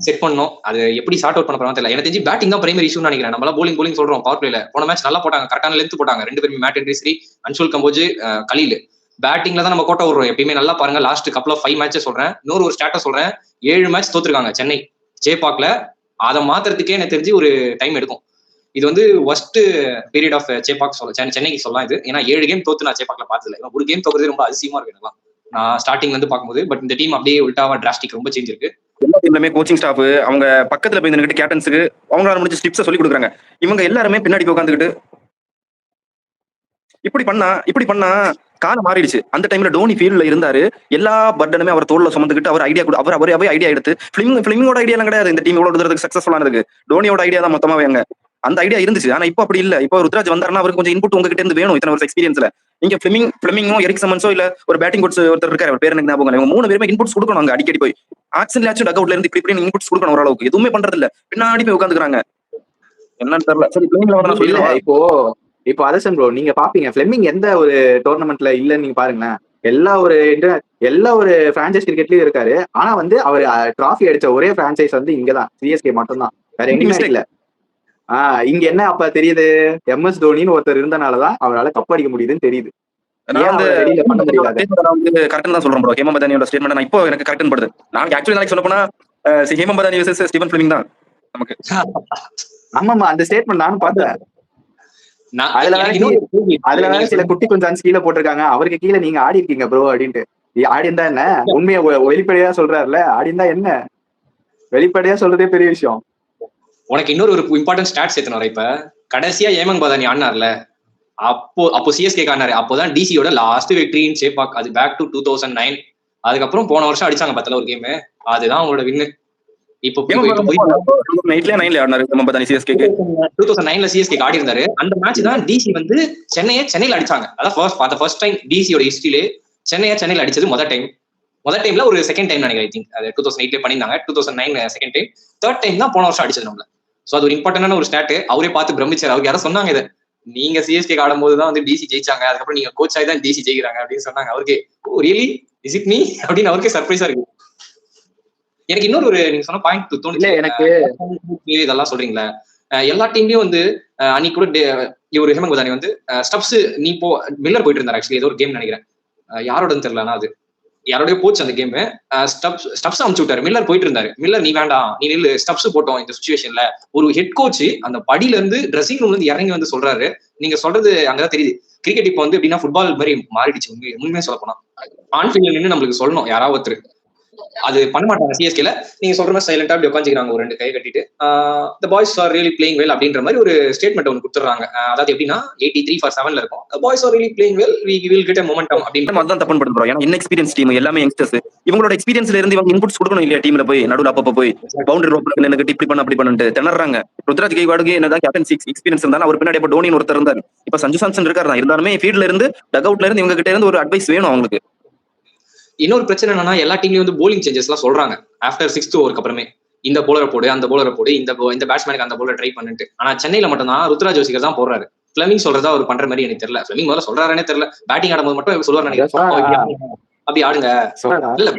செட் பண்ணணும். அது எப்படி சார்ட் அவுட் பண்ண போறாங்க தெரியல. எனக்கு தெரிஞ்சு பேட்டிங் தான் பிரைமரி இஷ்யூன்னு நினைக்கிறேன். நம்மள போலிங் சொல்றோம் பவர் பிளேல. போன மேட்ச் நல்லா போட்டாங்க, கரெக்டான லென்த் போட்டாங்க 2 பேருமே. Matt Henry, Anshul Kamboj, Khaleel. பேட்டிங்ல தான் நம்ம கோட்டை விடுறோம் எப்பயுமே. நல்லா பாருங்க, லாஸ்ட் கப்பல் ஆஃப் 5 மேட்சஸ் சொல்றேன். இன்னொரு ஸ்டாட்டஸ் சொல்றேன், 7 மேட்ச் தோத்துருக்காங்க சென்னை ஜேபாக்ல. அதை மாத்துறதுக்கே எனக்கு தெரிஞ்சு ஒரு டைம் எடுக்கும். இது வந்து ஒஸ்ட் பீரியட் ஆஃப் சேப்பாக் சென்னைக்கு சொல்லலாம் இது. ஏன்னா 7 கேம் தோத்து நான் சேப்பாக்ல பார்த்ததில்ல. ஒரு கேம் தோக்குறது ரொம்ப அதிசயமா இருக்கு எனக்கு நான் ஸ்டார்டிங்ல இருந்து பார்க்கும்போது. பட் இந்த டீம் அப்படியே உல்டாவா டிராஸ்டிக் ரொம்ப சேஞ்ச் இருக்கு. எல்லா டீம்லயுமே கோச்சிங் ஸ்டாஃப் அவங்க பக்கத்துல போய் நின்னுட்டு கேப்டன்ஸுக்கு அவங்களால முடிஞ்ச டிப்ஸை சொல்லி கொடுக்குறாங்க. இவங்க எல்லாருமே பின்னாடி உட்காந்துக்கிட்டு இப்படி பண்ணா காலம் மாறிடுச்சு. அந்த டைம்ல டோனி ஃபீல்ட்ல இருந்தாரு. எல்லா பர்டனுமே அவர் தோல்ல சுமந்துக்கிட்டு அவர் ஐடியா அவரே ஐடியா எடுத்து பிலிமோட ஐடியா எல்லாம் கிடையாது. இந்த டீம் இவ்வளவு சக்சஸ்ஃபுல் ஆனதுக்கு டோனியோட ஐடியா தான் மொத்தமாவே அங்க அந்த ஐடியா இருந்துச்சு. ஆனா இப்போ அப்படி இல்ல. இப்போ ருத்ராஜ் வந்தாருன்னா அவருக்கு கொஞ்சம் இன்புட் உங்ககிட்ட இருந்து வேணும். இத்தனை வருஷம் எக்ஸ்பீரியன்ஸ்ல நீங்க பிளமிங்கோ எரிக் சமன்ஸோ இல்ல ஒரு பேட்டிங் கோச் ஒருத்தர் இருக்காரு, அவர் பேர் எனக்கு ஞாபகம் இல்லை. 3 பேருமே இன்புட்ஸ் கொடுக்கணும். அங்க அடிக்கடி போய் ஆக்சன்லாச்சும் டக் அவுட்ல இருந்து இப்படி இன்புட்ஸ் கொடுக்கணும். ஓரளவுக்கு எதுவுமே பண்றது இல்ல, பின்னாடி போய் உட்காந்துக்கிறாங்க. என்னன்னு தெரியல. சரி பிளமிங்ல வர சொல்லி இப்போ அதர்சன் ப்ரோ நீங்க பாப்பீங்க பிளமிங் எந்த ஒரு டோர்னமெண்ட்ல இல்லன்னு நீங்க பாருங்களேன். எல்லா ஒரு பிரான்சைஸ் கிரிக்கெட்லயும் இருக்காரு. ஆனா வந்து அவர் டிராஃபி அடிச்ச ஒரே பிரான்சைஸ் வந்து இங்கதான் சிஎஸ்கே மட்டும் தான், வேற எங்கேயுமே இல்ல. இங்க என்ன அப்ப தெரியுது, எம்எஸ் தோனின்னு ஒருத்தர் இருந்தனாலதான் அவரால் கப் அடிக்க முடியுதுன்னு தெரியுது. ஹேமபதானியோட ஸ்டேட்மெண்ட் இப்போ எனக்கு கரெக்ட் படுது. நாளைக்கு ஆக்சுவலி நாளைக்கு சொல்ல போனா ஹேமபதானி வெர்சஸ் ஸ்டீவன் ஃபிளமிங் தான் நமக்கு. ஆமாமா, அந்த ஸ்டேட்மெண்ட் நானும் பார்த்தேன். அதுல வேற சில குட்டி கொஞ்சம் கீழே போட்டிருக்காங்க, அவருக்கு கீழே நீங்க ஆடி இருக்கீங்க ப்ரோ அப்படின்ட்டு. ஆடி இருந்தா என்ன, உண்மையை வெளிப்படையா சொல்றாருல, ஆடி இருந்தா என்ன, வெளிப்படையா சொல்றதே பெரிய விஷயம். உனக்கு இன்னொரு ஒரு இம்பார்ட்டன்ட் ஸ்டாட் சேர்த்தணும். இப்ப கடைசியா ஏமன் பதானி ஆடினார்ல, அப்போ சிஎஸ்கே ஆடினாரு. அப்போதான் டிசியோட லாஸ்ட் வெற்றி இன் சேப்பாக். அது பேக் டு 2009. அதுக்கப்புறம் போன வருஷம் அடிச்சாங்க 10ல ஒரு கேம், அதுதான் அவங்களோட வின்னு. இப்போ 2009ல சிஎஸ்கே ஆடி இருந்தாரு. அந்த மேட்ச் தான் டிசி வந்து சென்னையில அடிச்சாங்க. அதான் ஃபர்ஸ்ட் டைம் டிசியோட ஹிஸ்டரியிலே சென்னையில அடிச்சது முதல் டைம்ல ஒரு செகண்ட் டைம் நினைக்கிறேன். ஐ திங்க் அது 2008 பண்ணிருந்தாங்க. 2009 செகண்ட் டைம், தேர்ட் டைம் தான் போன வருஷம் அடிச்சது நம்மள. சோ அது ஒரு இம்பார்ட்டன்டான ஒரு ஸ்டாட். அவரே பார்த்து பிரமிச்சார். அவருக்கு யாரும் சொன்னாங்க இதை, நீங்க சிஎஸ்கே ஆடும் போதுதான் வந்து டிசி ஜெயிச்சாங்க, அதுக்கப்புறம் நீங்க கோச் ஆகி தான் டிசி ஜெயிக்கிறாங்க அப்படின்னு சொன்னாங்க. அவருக்கு ரியலி இஸ் இட் மீ அப்படின்னு அவருக்கே சர்ப்ரைஸா இருக்கு. எனக்கு இன்னொரு நீங்க சொன்ன பாயிண்ட் தோணுச்சு. எனக்கு இதெல்லாம் சொல்றீங்களா, எல்லா டீம்லயும் வந்து அன்னைக்கு கூட இவர் ஹேமந்த் பதானி வந்து ஸ்டப்ஸ் நீ போ மில்லர் போயிட்டு இருந்தாரு. ஆக்சுவலி ஏதோ ஒரு கேம் நினைக்கிறேன், யாரோட தெரியல, அது யாரோடய போச்சு அந்த கேம். ஸ்டப்ஸ் அமுச்சு விட்டாரு, மில்லர் போயிட்டு இருந்தாரு. மில்லர் நீ வேண்டாம், நீ நில்லு, ஸ்டப்ஸ் போட்டோம் இந்த சிச்சுவேஷன்ல. ஒரு ஹெட் கோச் அந்த படியில இருந்து ட்ரெஸ்ஸிங் ரூம்ல இருந்து இறங்கி வந்து சொல்றாரு. நீங்க சொல்றது அங்கதான் தெரியுது, கிரிக்கெட் இப்போ வந்து எப்படின்னா ஃபுட்பால் மாதிரி மாறிடுச்சு. உண்மையே சொல்ல போனா ஆன்ஃபீல்ட்ல நின்று நம்மளுக்கு சொல்லணும் யாராவது ஒருத்தர். அது பண்ண மாட்டாங்க சிஎஸ்கேல. நீங்க சொல்ற மாதிரி சைலண்டா அப்படி உட்காந்துக்கிறாங்க, ஒரு 2 கை கட்டிட்டு the boys are really playing well அப்படின்ற மாதிரி ஒரு ஸ்டேட்மெண்ட் ஒன்று கொடுத்துறாங்க. அதாவது எப்படின்னா 83-7 இருக்கும், the boys are really playing well, we will get a momentum அப்படின்ற மாதிரி தான் தப்பு பண்றோம். ஏன்னா இன்எக்ஸ்பீரியன்ஸ் டீம் எல்லாமே யங்ஸ்டர்ஸ். இவங்களோட எக்ஸ்பீரியன்ஸ்ல இருந்து இவங்க இன்புட்ஸ் கொடுக்கணும் இல்லையா டீம்ல போய் நடுவில் அப்பப்போ போய் பவுண்டரி ரோப்ல எனக்கு இப்படி பண்ண அப்படி பண்ணிட்டு திணறாங்க. ருத்ராஜ் கெய்க்வாடுக்கு என்னதான் கேப்டன் எக்ஸ்பீரியன்ஸ் இருந்தாலும் அவர் பின்னாடி இப்போ டோனின்னு ஒருத்தர் இருந்தாரு. இப்ப சஞ்சு சாம்சன் இருக்காரு தான், இருந்தாலுமே ஃபீல்ட்ல இருந்து டக் அவுட்ல இருந்து இவங்க கிட்ட இருந்து ஒரு அட்வைஸ் வேணும் அவங்களுக்கு. இன்னொரு பிரச்சனை என்னன்னா எல்லா டீம்லயும் வந்து போலிங் சேஞ்சஸ் எல்லாம் சொல்றாங்க ஆஃப்டர் 6th ஓவருக்கு அப்புறமே இந்த போலரை போடு அந்த போலரை போடு இந்த பேட்ஸ்மேனுக்கு அந்த போலரை ட்ரை பண்ணிட்டு. ஆனா சென்னையில மட்டும் தான் ருத்ராஜ் யோசிகர் தான் போடுறாரு. பிளமிங் சொல்றதா அவர் பண்ற மாதிரி எனக்கு தெரியல. பிளமிங் முதல்ல சொல்றாருன்னே தெரியல. பேட்டிங் ஆடும்போது மட்டும் சொல்லுவார் நினைக்கிறேன், அப்படி ஆடுங்க இல்ல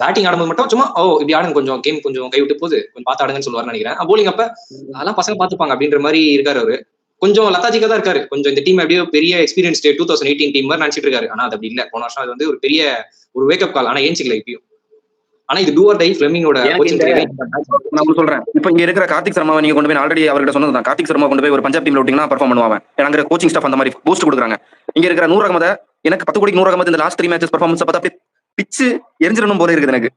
பேட்டிங் ஆடும்போது மட்டும் சும்மா இப்படி ஆடுங்க, கொஞ்சம் கேம் கொஞ்சம் கை விட்டு போகுது, கொஞ்சம் பார்த்து ஆடுங்கன்னு சொல்லுவாருன்னு நினைக்கிறேன். போலிங் அப்ப அதெல்லாம் பசங்க பாத்துப்பாங்க அப்படின்ற மாதிரி இருக்காரு அவரு. கொஞ்சம் லத்தாஜிக்கா தான் இருக்காரு. கொஞ்சம் இந்த டீம் எப்படியோ பெரிய எக்ஸ்பீரியன்ஸ் 2018 டீம் மாதிரி நினைச்சிட்டு இருக்காரு. ஆனா அது அப்படி இல்ல. போன வருஷம் அது வந்து ஒரு பெரிய ஒரு வேக்கப் கால். ஆனா ஏஞ்சிக்கல இப்பயும். ஆனா இது டூ ஆர் டை ஃபிளமிங்கோட கோச்சிங் நான் சொல்றேன். இப்போ இங்க இருக்கிற கார்த்திக் சர்மாவை நீங்க கொண்டு போய் ஆல்ரெடி அவர்கிட்ட சொன்னதுதான். கார்த்திக் சர்மா கொண்டு போய் ஒரு பஞ்சாப் டீம்ல விட்டீங்கன்னா பெர்ஃபார்ம் பண்ணுவாங்க. எனக்கு கோச்சிங் ஸ்டாஃப் அந்த மாதிரி பூஸ்ட் கொடுக்குறாங்க. இங்க இருக்கிற நூறு அகமத எனக்கு 10 கோடிக்கு 100 அகமது இந்த லாஸ்ட் 3 மேட்சஸ் பெர்ஃபார்மன்ஸ் பார்த்தா அப்படியே பிச்சு எரிஞ்சிடணும் போல இருக்குது எனக்கு.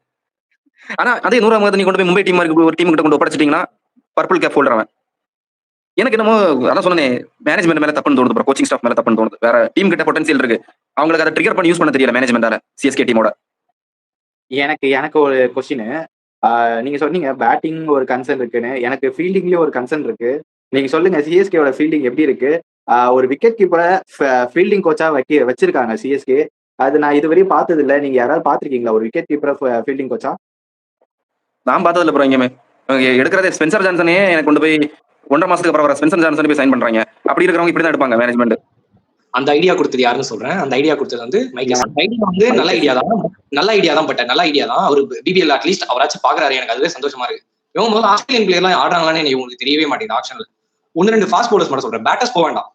ஆனா அதே 100 அகமது நீ கொண்டு போய் மும்பை டீம் ஒரு டீம் கிட்ட கொண்டு ஒப்படைச்சிட்டீங்கன்னா பர்பிள் கேப் ஹோல்டர் அவன். எனக்கு என்னமோ அதான் சொன்னேன், மேனேஜ்மெண்ட் மேல தப்புன்னு தோணுது, கோச்சிங் ஸ்டாஃப் மேல தப்புன்னு தோணுது. வேற டீம் கிட்ட பொட்டன்சியல் இருக்கு, அவங்களுக்கு அதை ட்ரிகர் பண்ணி யூஸ் பண்ண தெரியல மேனேஜ்மெண்டால சிஎஸ்கே டீமோட. எனக்கு ஒரு கொஸ்டின். நீங்க சொன்னீங்க பேட்டிங் ஒரு கன்சர்ன் இருக்குன்னு. எனக்கு ஃபீல்டிங்லயும் ஒரு கன்சர்ன் இருக்கு. நீங்க சொல்லுங்க சிஎஸ்கேவோட ஃபீல்டிங் எப்படி இருக்கு? ஒரு விக்கெட் கீப்பரை ஃபீல்டிங் கோச்சா வச்சிருக்காங்க சிஎஸ்கே. அது நான் இதுவரையும் பார்த்தது இல்லை. நீங்க யாராவது பாத்திருக்கீங்களா ஒரு விக்கெட் கீப்பரை ஃபீல்டிங் கோச்சா? நான் பார்த்தது இல்லை ப்ரோ. இங்கேயுமே எடுக்கிறதே ஸ்பென்சர் ஜான்சனே எனக்கு கொண்டு போய் 1.5 மாசத்துக்கு அப்புறம் ஸ்பென்சர் ஜான்சன் போய் சைன் பண்றாங்க. அப்படி இருக்கிறவங்க இப்படி தான் எடுப்பாங்க மேனேஜ்மெண்ட். அந்த ஐடியா கொடுத்தது யாருன்னு சொல்றேன். அந்த ஐடியா கொடுத்தது வந்து மைக்கேல். ஐடியா வந்து நல்ல ஐடியா தான், நல்ல ஐடியா தான். அவர் பிபிஎல் அட்லீஸ்ட் அவராச்சும் பாக்குறாரு. எனக்கு அதுவே சந்தோஷமா இருக்கு. இவங்க முதல்ல ஆஸ்திரேலியன் பிளேயர் எல்லாம் ஆடுறாங்களான்னு உங்களுக்கு தெரியவே மாட்டேங்குது ஆப்ஷன்ல. 1-2 ஃபாஸ்ட் பவுலர்ஸ் மட்டும் சொல்றேன், பேட்டர்ஸ் போக வேண்டாம்.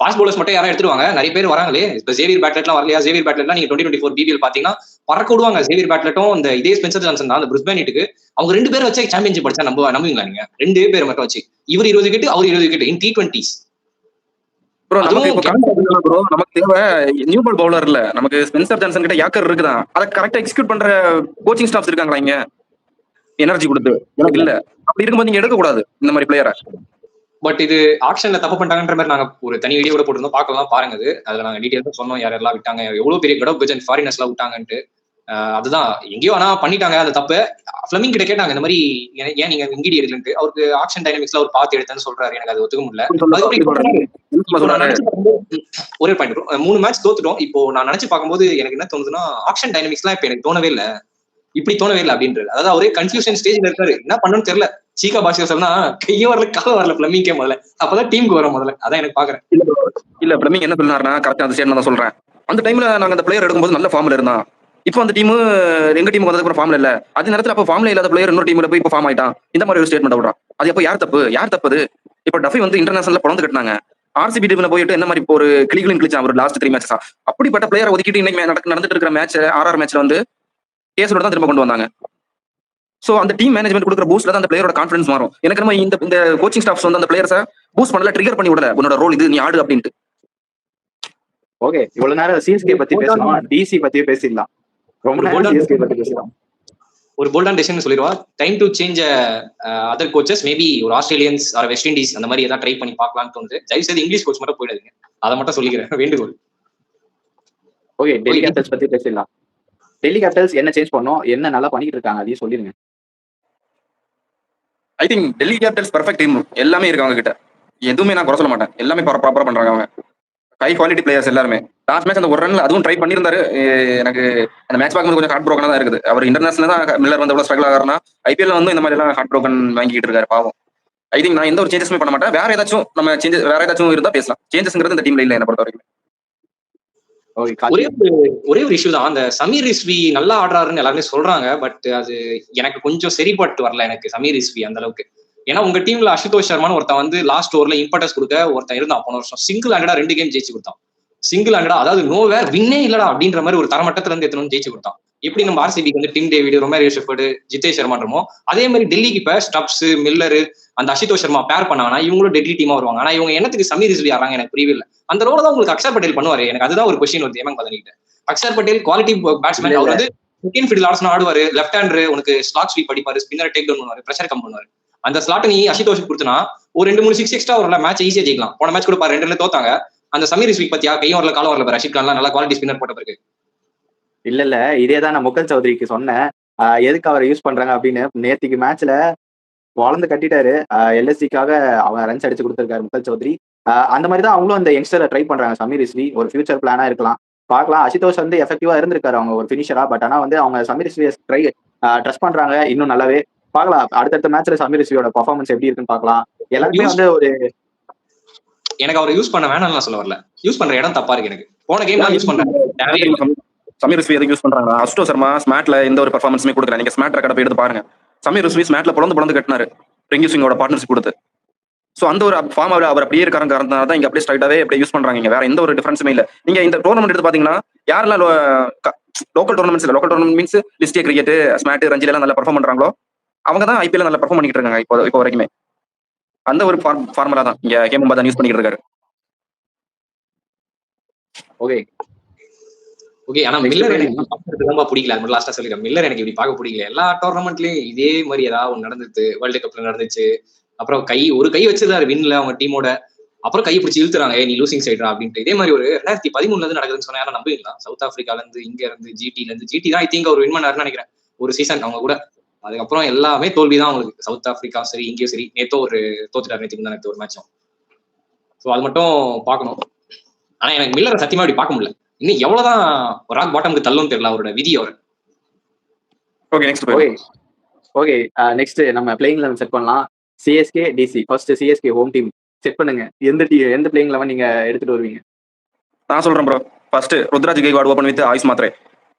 ஃபாஸ்ட் பவுலர்ஸ் மட்டும் யாரும் எடுத்துருவாங்க. நிறைய பேர் வராங்களே. இப்ப ஜேவியர் பேட்லெட்லாம் வரலையா? ஜேவியர் பேட்லெட்லாம் நீங்க 2024 பிபிஎல் பாத்தீங்கன்னா பறக்க விடுவாங்க. ஜேவியர் பேட்லெட்டும் இந்த இதே ஸ்பென்சர் ஜான்சன் தான் அந்த பிரிஸ்பேன் ஹீட்டுக்கு அவங்க 2 பேரை வச்சு சாம்பியன்ஷிப் படிச்சா நம்புவீங்களா நீங்க? 2 பேர் மட்டும் வச்சு இவர் 20 விக்கெட் அவர் 20 விக்கெட் இன் T20s. ப்ரோ நமக்கு தேவை நியூ பால் பவுலர் இல்ல, நமக்கு ஸ்பென்சர் ஜான்சன் கிட்ட யாக்கர் இருக்குதான். அதை கரெக்டா எக்ஸிக்யூட் பண்ற கோச்சிங் ஸ்டாஃப்ஸ் இருக்காங்களா இங்க எனர்ஜி கொடுத்து? எனக்கு இல்ல. அப்படி இருக்கும்போது நீங்க எடுக்க கூடாது இந்த மாதிரி பிளேயரை. பட் இது ஆக்ஷன்ல தப்பு பண்ணிட்டாங்கன்ற மாதிரி நாங்க ஒரு தனி வீடியோ கூட போட்டிருந்தோம், பார்க்கலாம் பாருங்க. அதுல நாங்க டீடைல்ஸ் சொன்னோம் யாரெல்லாம் விட்டாங்க, எவ்வளவு பெரிய கடவுப் கஜன் ஃபாரினர்ஸ் எல்லாம் விட்டாங்கன்ட்டு. அதுதான் எங்கேயோ ஆனா பண்ணிட்டாங்க அந்த தப்பு. ஃபிளமிங் கிட்ட கேட்டாங்க இந்த மாதிரி ஏன் நீங்க இங்கீடி எடுக்கலன்ட்டு. அவருக்கு ஆக்ஷன் டைனமிக்ஸ்ல அவர் பார்த்து எடுத்தேன்னு சொல்றாரு. எனக்கு அது ஒத்துக்க முடியல. ஒரே பாயிண்ட், 3 மேட்ச் தோத்துட்டோம். இப்போ நான் நினைச்சு பார்க்கும்போது எனக்கு என்ன தோணுதுன்னா ஆக்ஷன் டைனமிக்ஸ் எல்லாம் இப்ப எனக்கு தோணவே இல்லை, இப்படி தோணவே இல்லை அப்படின்றது. அதாவது அவரே கன்ஃபியூஷன் ஸ்டேஜ்ல இருக்காரு, என்ன பண்ணணும்னு தெரியல. சீகா பாஷா சொன்னா கையே வரல கால வரல பிளமிங்கே முதல்ல, அப்பதான் டீமுக்கு வரும் முதல்ல. அதான் எனக்கு பாக்குறேன். இல்ல பிளமிங் என்ன சொன்னாருன்னா கரெக்டா அந்த ஸ்டேட் தான் சொல்றேன். அந்த டைம்ல நாங்க அந்த பிளேயர் எடுக்கும்போது நல்ல ஃபார்ம்ல இருந்தான். இப்போ அந்த டீம் எங்க டீமுக்கு வந்ததுக்கு ஃபார்ம்ல இல்ல. அதே நேரத்துல அப்ப ஃபார்ம்ல இல்லாத பிளேயர் இன்னொரு டீம்ல போய் இப்போ ஃபார்ம் ஆயிட்டான். இந்த மாதிரி ஒரு ஸ்டேட்மெண்ட் விடுறான். அது அப்போ யார் தப்பு? இப்போ டஃபி வந்து இன்டர்நேஷனல்ல பணந்து கட்டினாங்க. ஆர்சிபி டீம்ல போயிட்டு என்ன மாதிரி ஒரு கிளிச்சான் ஒரு லாஸ்ட் 3 மேட்சஸ். அப்படிப்பட்ட பிளேயர் ஒதுக்கிட்டு இன்னைக்கு நடந்துட்டு இருக்கிற மேட்ச் ஆர்ஆர் மேட்ச்ல வந்து கேஸோட தான் திரும்ப கொண்டு வந்தாங்க. சோ அந்த டீம் மேனேஜ்மெண்ட் கொடுக்குற பூஸ்ட்ல தான் அந்த பிளேயரோட கான்ஃபிடன்ஸ் மாறும். எனக்கு நம்ம இந்த கோச்சிங் ஸ்டாஃப்ஸ் வந்து அந்த பிளேயர்ஸை பூஸ்ட் பண்ணல, ட்ரிகர் பண்ணி விடல, உன்னோட ரோல் இது, நீ ஆடு அப்படின்ட்டு. ஓகே, இவ்வளவு நேரம் சிஎஸ்கே பத்தி பேசணும், டிசி பத்தியே பேசிடலாம். ரொம்ப நேரம் சிஎஸ்கே பத்தி பேசலாம். ஒரு போல்டான டெசிஷன் சொல்லிடுவா. Time to change other coaches, maybe ஒரு ஆஸ்திரேலியன்ஸ் ஆர் வெஸ்ட் இண்டீஸ் அந்த மாதிரி ஏதாவது ட்ரை பண்ணி பார்க்கலாம்னு தோணுது. தயவு செய்து இங்கிலீஷ் கோச் மட்டும் போயிடாதீங்க, அதை மட்டும் சொல்லிக்கிறேன், வேண்டுகோள். ஓகே, டெல்லி கேபிட்டல்ஸ் பத்தி பேசிடலாம். டெல்லி கேபிட்டல்ஸ் என்ன சேஞ்ச் பண்ணோம், என்ன நல்லா பண்ணிட்டு இருக்காங்க, அதையும் சொல்லிருங்க. I think Delhi Capitals perfect team, எல்லாமே இருக்கு அவங்க கிட்ட. எதுவுமே நான் குறை சொல்ல மாட்டேன், எல்லாமே ப்ராப்பரா பண்றாங்க அவங்க. ஹை குவாலிட்டி பிளேயர்ஸ் எல்லாருமே. லாஸ்ட் மேட்ச் அந்த ஒரு ரன்ல அதுவும் ட்ரை பண்ணியிருந்தாரு. எனக்கு அந்த மேட்ச் பார்க்கும்போது கொஞ்சம் ஹார்ட் ப்ரோக்கனா தான் இருக்குது. அவர் இன்டர்நேஷனல் தான் மில்லர் வந்து எவ்வளவு ஸ்ட்ரகிள் ஆகிறாருன்னா, ஐபிஎல் வந்து இந்த மாதிரி எல்லாம் ஹார்ட் ப்ரோக்கன் வாங்கிட்டு இருக்காரு பாவம். ஐ திங்க் நான் எந்த ஒரு சேஞ்சஸுமே பண்ண மாட்டேன். வேற ஏதாச்சும் இருந்தா பேசலாம். சேஞ்சஸ்ங்கிறது இந்த டீம்ல இல்ல என்ன பொறுத்த வரைக்கும். ஒரே ஒரு இஷ்யூ தான், அந்த சமீர் ரிஸ்வி நல்லா ஆடுறாருன்னு எல்லாருமே சொல்றாங்க. பட் அது எனக்கு கொஞ்சம் சரிப்பட்டு வரல எனக்கு சமீர் ரிஸ்வி அந்த அளவுக்கு. ஏன்னா உங்க டீம்ல அசுதோஷ் சர்மான்னு ஒருத்தன் வந்து லாஸ்ட் ஓவர்ல இம்பார்ட்டன்ஸ் கொடுக்க ஒருத்தன் இருந்தான் போன வருஷம். சிங்கிள் ஹேண்டடா 2 கேம் ஜெயிச்சு கொடுத்தான். சிங்கிள் ஹேண்டடா, அதாவது நோவேர் வின்னே இல்லடா அப்படின்ற மாதிரி ஒரு தரமட்டத்துல இருந்து எத்தனும் ஜெயிச்சு கொடுத்தான். எப்படி நம்ம ஆர்சிபிக்கு வந்து Tim David, Romario Shepherd, Jitesh சர்மான்றமோ அதே மாதிரி டெல்லிக்கு இப்ப ஸ்டப்ஸ், மில்லர், அந்த அசுதோஷ் சர்மா பேர் பண்ணாங்கன்னா இவங்களும் டெல்லி டீமா வருவாங்க. ஆனா இவங்க என்னத்துக்கு சமீர் ரிஸ்வி ஆறாங்க எனக்கு புரியவே இல்லை. அந்த ரோல தான் உங்களுக்கு அக்ஷர் பட்டேல் பண்ணுவாரு. எனக்கு அதுதான் ஒரு கொஸ்டின் வருது ஏமாங்க பதினிட்டு. அக்ஷர் பட்டேல் குவாலிட்டி பேட்ஸ்மேன், அவர் வந்து செகண்ட் ஃபீல்ட் ஆர்ட்ஸ் ஆடுவாரு, லெஃப்ட் ஹேண்டர், உனக்கு ஸ்லாட் ஸ்வீப் அடிப்பாரு, ஸ்பின்னர் டேக் டவுன் பண்ணுவாரு, பிரஷர் கம் பண்ணுவாரு. அந்த ஸ்லாட் நீ அசுதோஷ் கொடுத்தனா ஒரு 2-3 6 எக்ஸ்ட்ரா வரல, மேட்ச் ஈஸியா ஜெயிக்கலாம். போன மேட்ச் கூட பாரு 2 தோத்தாங்க. அந்த சமீர் ரிஸ்வி பத்தியா கையும் வரல காலம் வரல, ரஷித் கான்லாம் நல்லா குவாலிட்டி ஸ்பின்னர் போட்ட பிறகு. இல்ல இதேதான் நான் முகல் சௌத்ரிக்கு சொன்னேன், எதுக்கு அவரை யூஸ் பண்றாங்க அப்படின்னு. நேத்திக்கு மேட்ச்ல வளர்ந்து கட்டிட்டாரு, எல்எஸ்சிக்காக அவங்க ரன்ஸ் அடிச்சு கொடுத்திருக்காரு முகல் சௌத்ரி. அந்த மாதிரி தான் அவங்களும் அந்த யங்ஸ்டரை ட்ரை பண்றாங்க. சமீர் ரிஸ்வி ஒரு ஃபியூச்சர் பிளானா இருக்கலாம். பார்க்கலாம். அசுதோஷ் வந்து எஃபெக்டிவா இருந்திருக்காரு அவங்க ஒரு ஃபினிஷரா. பட் ஆனா வந்து அவங்க சமீர் ரிஸ்வியை ட்ரஸ்ட் பண்றாங்க இன்னும் நல்லாவே. பார்க்கலாம் அடுத்தடுத்த மேட்ச்ல சமீர் ரிஸ்வியோட பெர்ஃபார்மன்ஸ் எப்படி இருக்குன்னு பார்க்கலாம். எல்லாருமே வந்து ஒரு எனக்கு அவரை யூஸ் பண்ண வேணாம்னு நான் சொல்ல வரல. யூஸ் பண்ற இடம் தப்பா இருக்கு எனக்கு. போன கேம் தான் யூஸ் பண்றேன். சமீர் ரிஸ்வி எதுக்கு யூஸ் பண்றாங்க? அசுதோஷ் சர்மா ஸ்மாட்ல எந்த ஒரு பெர்ஃபார்மன்ஸுமே கொடுக்கல. நீங்க ஸ்மாட் ரெக்கார்ட் எடுத்து பாருங்க. சமீர் ரிஸ்வி ஸ்மாட்ல பொழந்து கட்டினாரு ரிங்கி சிங்கோட பார்ட்னர்ஷிப் கொடுத்து. ஸோ அந்த ஒரு ஃபார்ம் அவர் அப்படியே இருக்காரங்க காரணத்தினால தான் இங்க அப்படியே ஸ்ட்ரைட்டாவே அப்படியே யூஸ் பண்றாங்க. இங்க வேற எந்த ஒரு டிஃபரன்ஸுமே இல்ல. நீங்க இந்த டோர்னமெண்ட் எடுத்து பாத்தீங்கன்னா யாரெல்லாம் லோக்கல் டோர்னமெண்ட்ஸ் இல்ல, local tournament means list A cricket, SMAT, ரஞ்சில எல்லாம் நல்லா பெர்ஃபார்ம் பண்றாங்களோ அவங்க தான் ஐபிஎல் நல்லா பெர்ஃபார்ம் பண்ணிட்டு இருக்காங்க இப்போ வரைக்குமே. அந்த ஒரு ஃபார்முலா தான் இங்க கேம் தான் யூஸ் பண்ணிட்டு இருக்காரு. ஓகே ஆனா மில்லர் எனக்கு ரொம்ப பிடிக்கல. அது லாஸ்டா சொல்லிருக்கேன். மில்லர் எனக்கு இப்படி பார்க்க பிடிக்கல. எல்லா டோர்னமெண்ட்லயும் இதே மாதிரி ஏதாவது ஒன்று நடந்துச்சு. வேர்ல்டு கப்ல நடந்துச்சு. அப்புறம் ஒரு கை வச்சிருந்தாரு வின்ல அவங்க டீமோட. அப்புறம் கை பிடிச்சி இழுத்துறாங்க நீ லூசிங் சைடா அப்படின்ட்டு. இதே மாதிரி ஒரு 2013 இருந்து நடக்குதுன்னு சொன்னா யாரும் நம்புவீங்களா? சவுத் ஆப்பிரிக்கால இருந்து இங்க இருந்து ஜிடி தான் ஐ திங்க் அவர் வின் பண்ணாருன்னு நினைக்கிறேன் ஒரு சீசன் அவங்க கூட. அதுக்கப்புறம் எல்லாமே தோல்விதான் அவங்களுக்கு. சவுத் ஆப்பிரிக்கா சரி இங்கேயும் சரி. நேத்தோ ஒரு தோத்துட்டாரு நேற்று தான் ஒரு மேட்சும். ஸோ அது மட்டும் பார்க்கணும். ஆனா எனக்கு மில்லரை சத்தியமா அப்படி பார்க்க முடியல. இன்னும் எவ்வளவுதான் ராக் பாட்டமுக்கு தள்ளும் தெரியல அவரோட விதி. அவர் ஓகே நெக்ஸ்ட் நம்ம பிளேயிங் லெவன் செட் பண்ணலாம். CSK DC. First CSK home team set பண்ணுங்க. எந்த பிளேயிங் லெவன் நீங்க எடுத்துட்டு வருவீங்க? நான் சொல்றேன் bro. First Ruturaj Gaikwad open with Ayush Mhatre.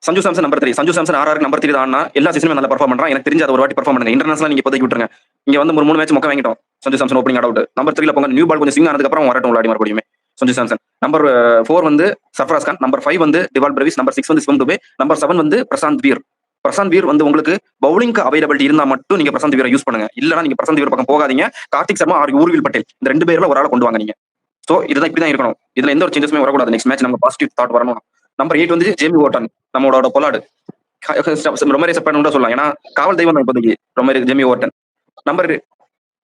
Sanju Samson number 3. Sanju Samson RR number 3 தான். எல்லா சீசனுமே நல்லா பெர்ஃபார்ம் பண்றான். எனக்கு தெரிஞ்ச அது ஒரு வாட்டி பெர்ஃபார்ம் பண்ணுங்க. இன்டர்நேஷனல் நீங்க இப்போதைக்கு விட்டுருங்க. இங்க வந்து 3 மேட்ச் மொக்க வாங்கிட்டோம். Sanju Samson opening out. Number 3ல போங்க. நியூ பால் கொஞ்சம் சிங் ஆனதுக்கு அப்புறம் வரட்டும் விளையாடி மறுபடியும் சஞ்சு சாம்சன். நம்பர் 4 வந்து சர்ஃப்ராஸ் கான். நம்பர் 5 வந்து டிவால் பிரவிஸ். நம்பர் 6 வந்து சிவம் துபே. நம்பர் 7 வந்து பிரசாந்த் வீர். பிரசாந்த் வீர் வந்து உங்களுக்கு பவுலிங்க்கு அவைலபிலிட்டி இருந்தா மட்டும் நீங்க பிரசாந்த் வீரை யூஸ் பண்ணுங்க. இல்லனா நீங்க பிரசாந்த் வீர் பக்கம் போகாதீங்க. கார்த்திக் சர்மா ஆர் ஊர்வில் பட்டேல் இந்த 2 பேர்ல ஒரு ஆளை கொண்டு வாங்க நீங்க. சோ இதுதான் இப்படிதான் இருக்கணும். இதுல எந்த ஒரு சேஞ்சஸுமே வரக்கூடாது. நெக்ஸ்ட் மேட்ச் நம்ம பாசிட்டிவ் தாட் வரணும். நம்பர் 8 வந்து ஜேமி ஓட்டன். நம்மளோட பொலாடு ரொமரே சப்பான்னு சொல்லலாம். ஏன்னா காவல் தெய்வம் தான் இப்போதைக்கு ரொமரே ஜேமி ஓட்டன். நம்பர்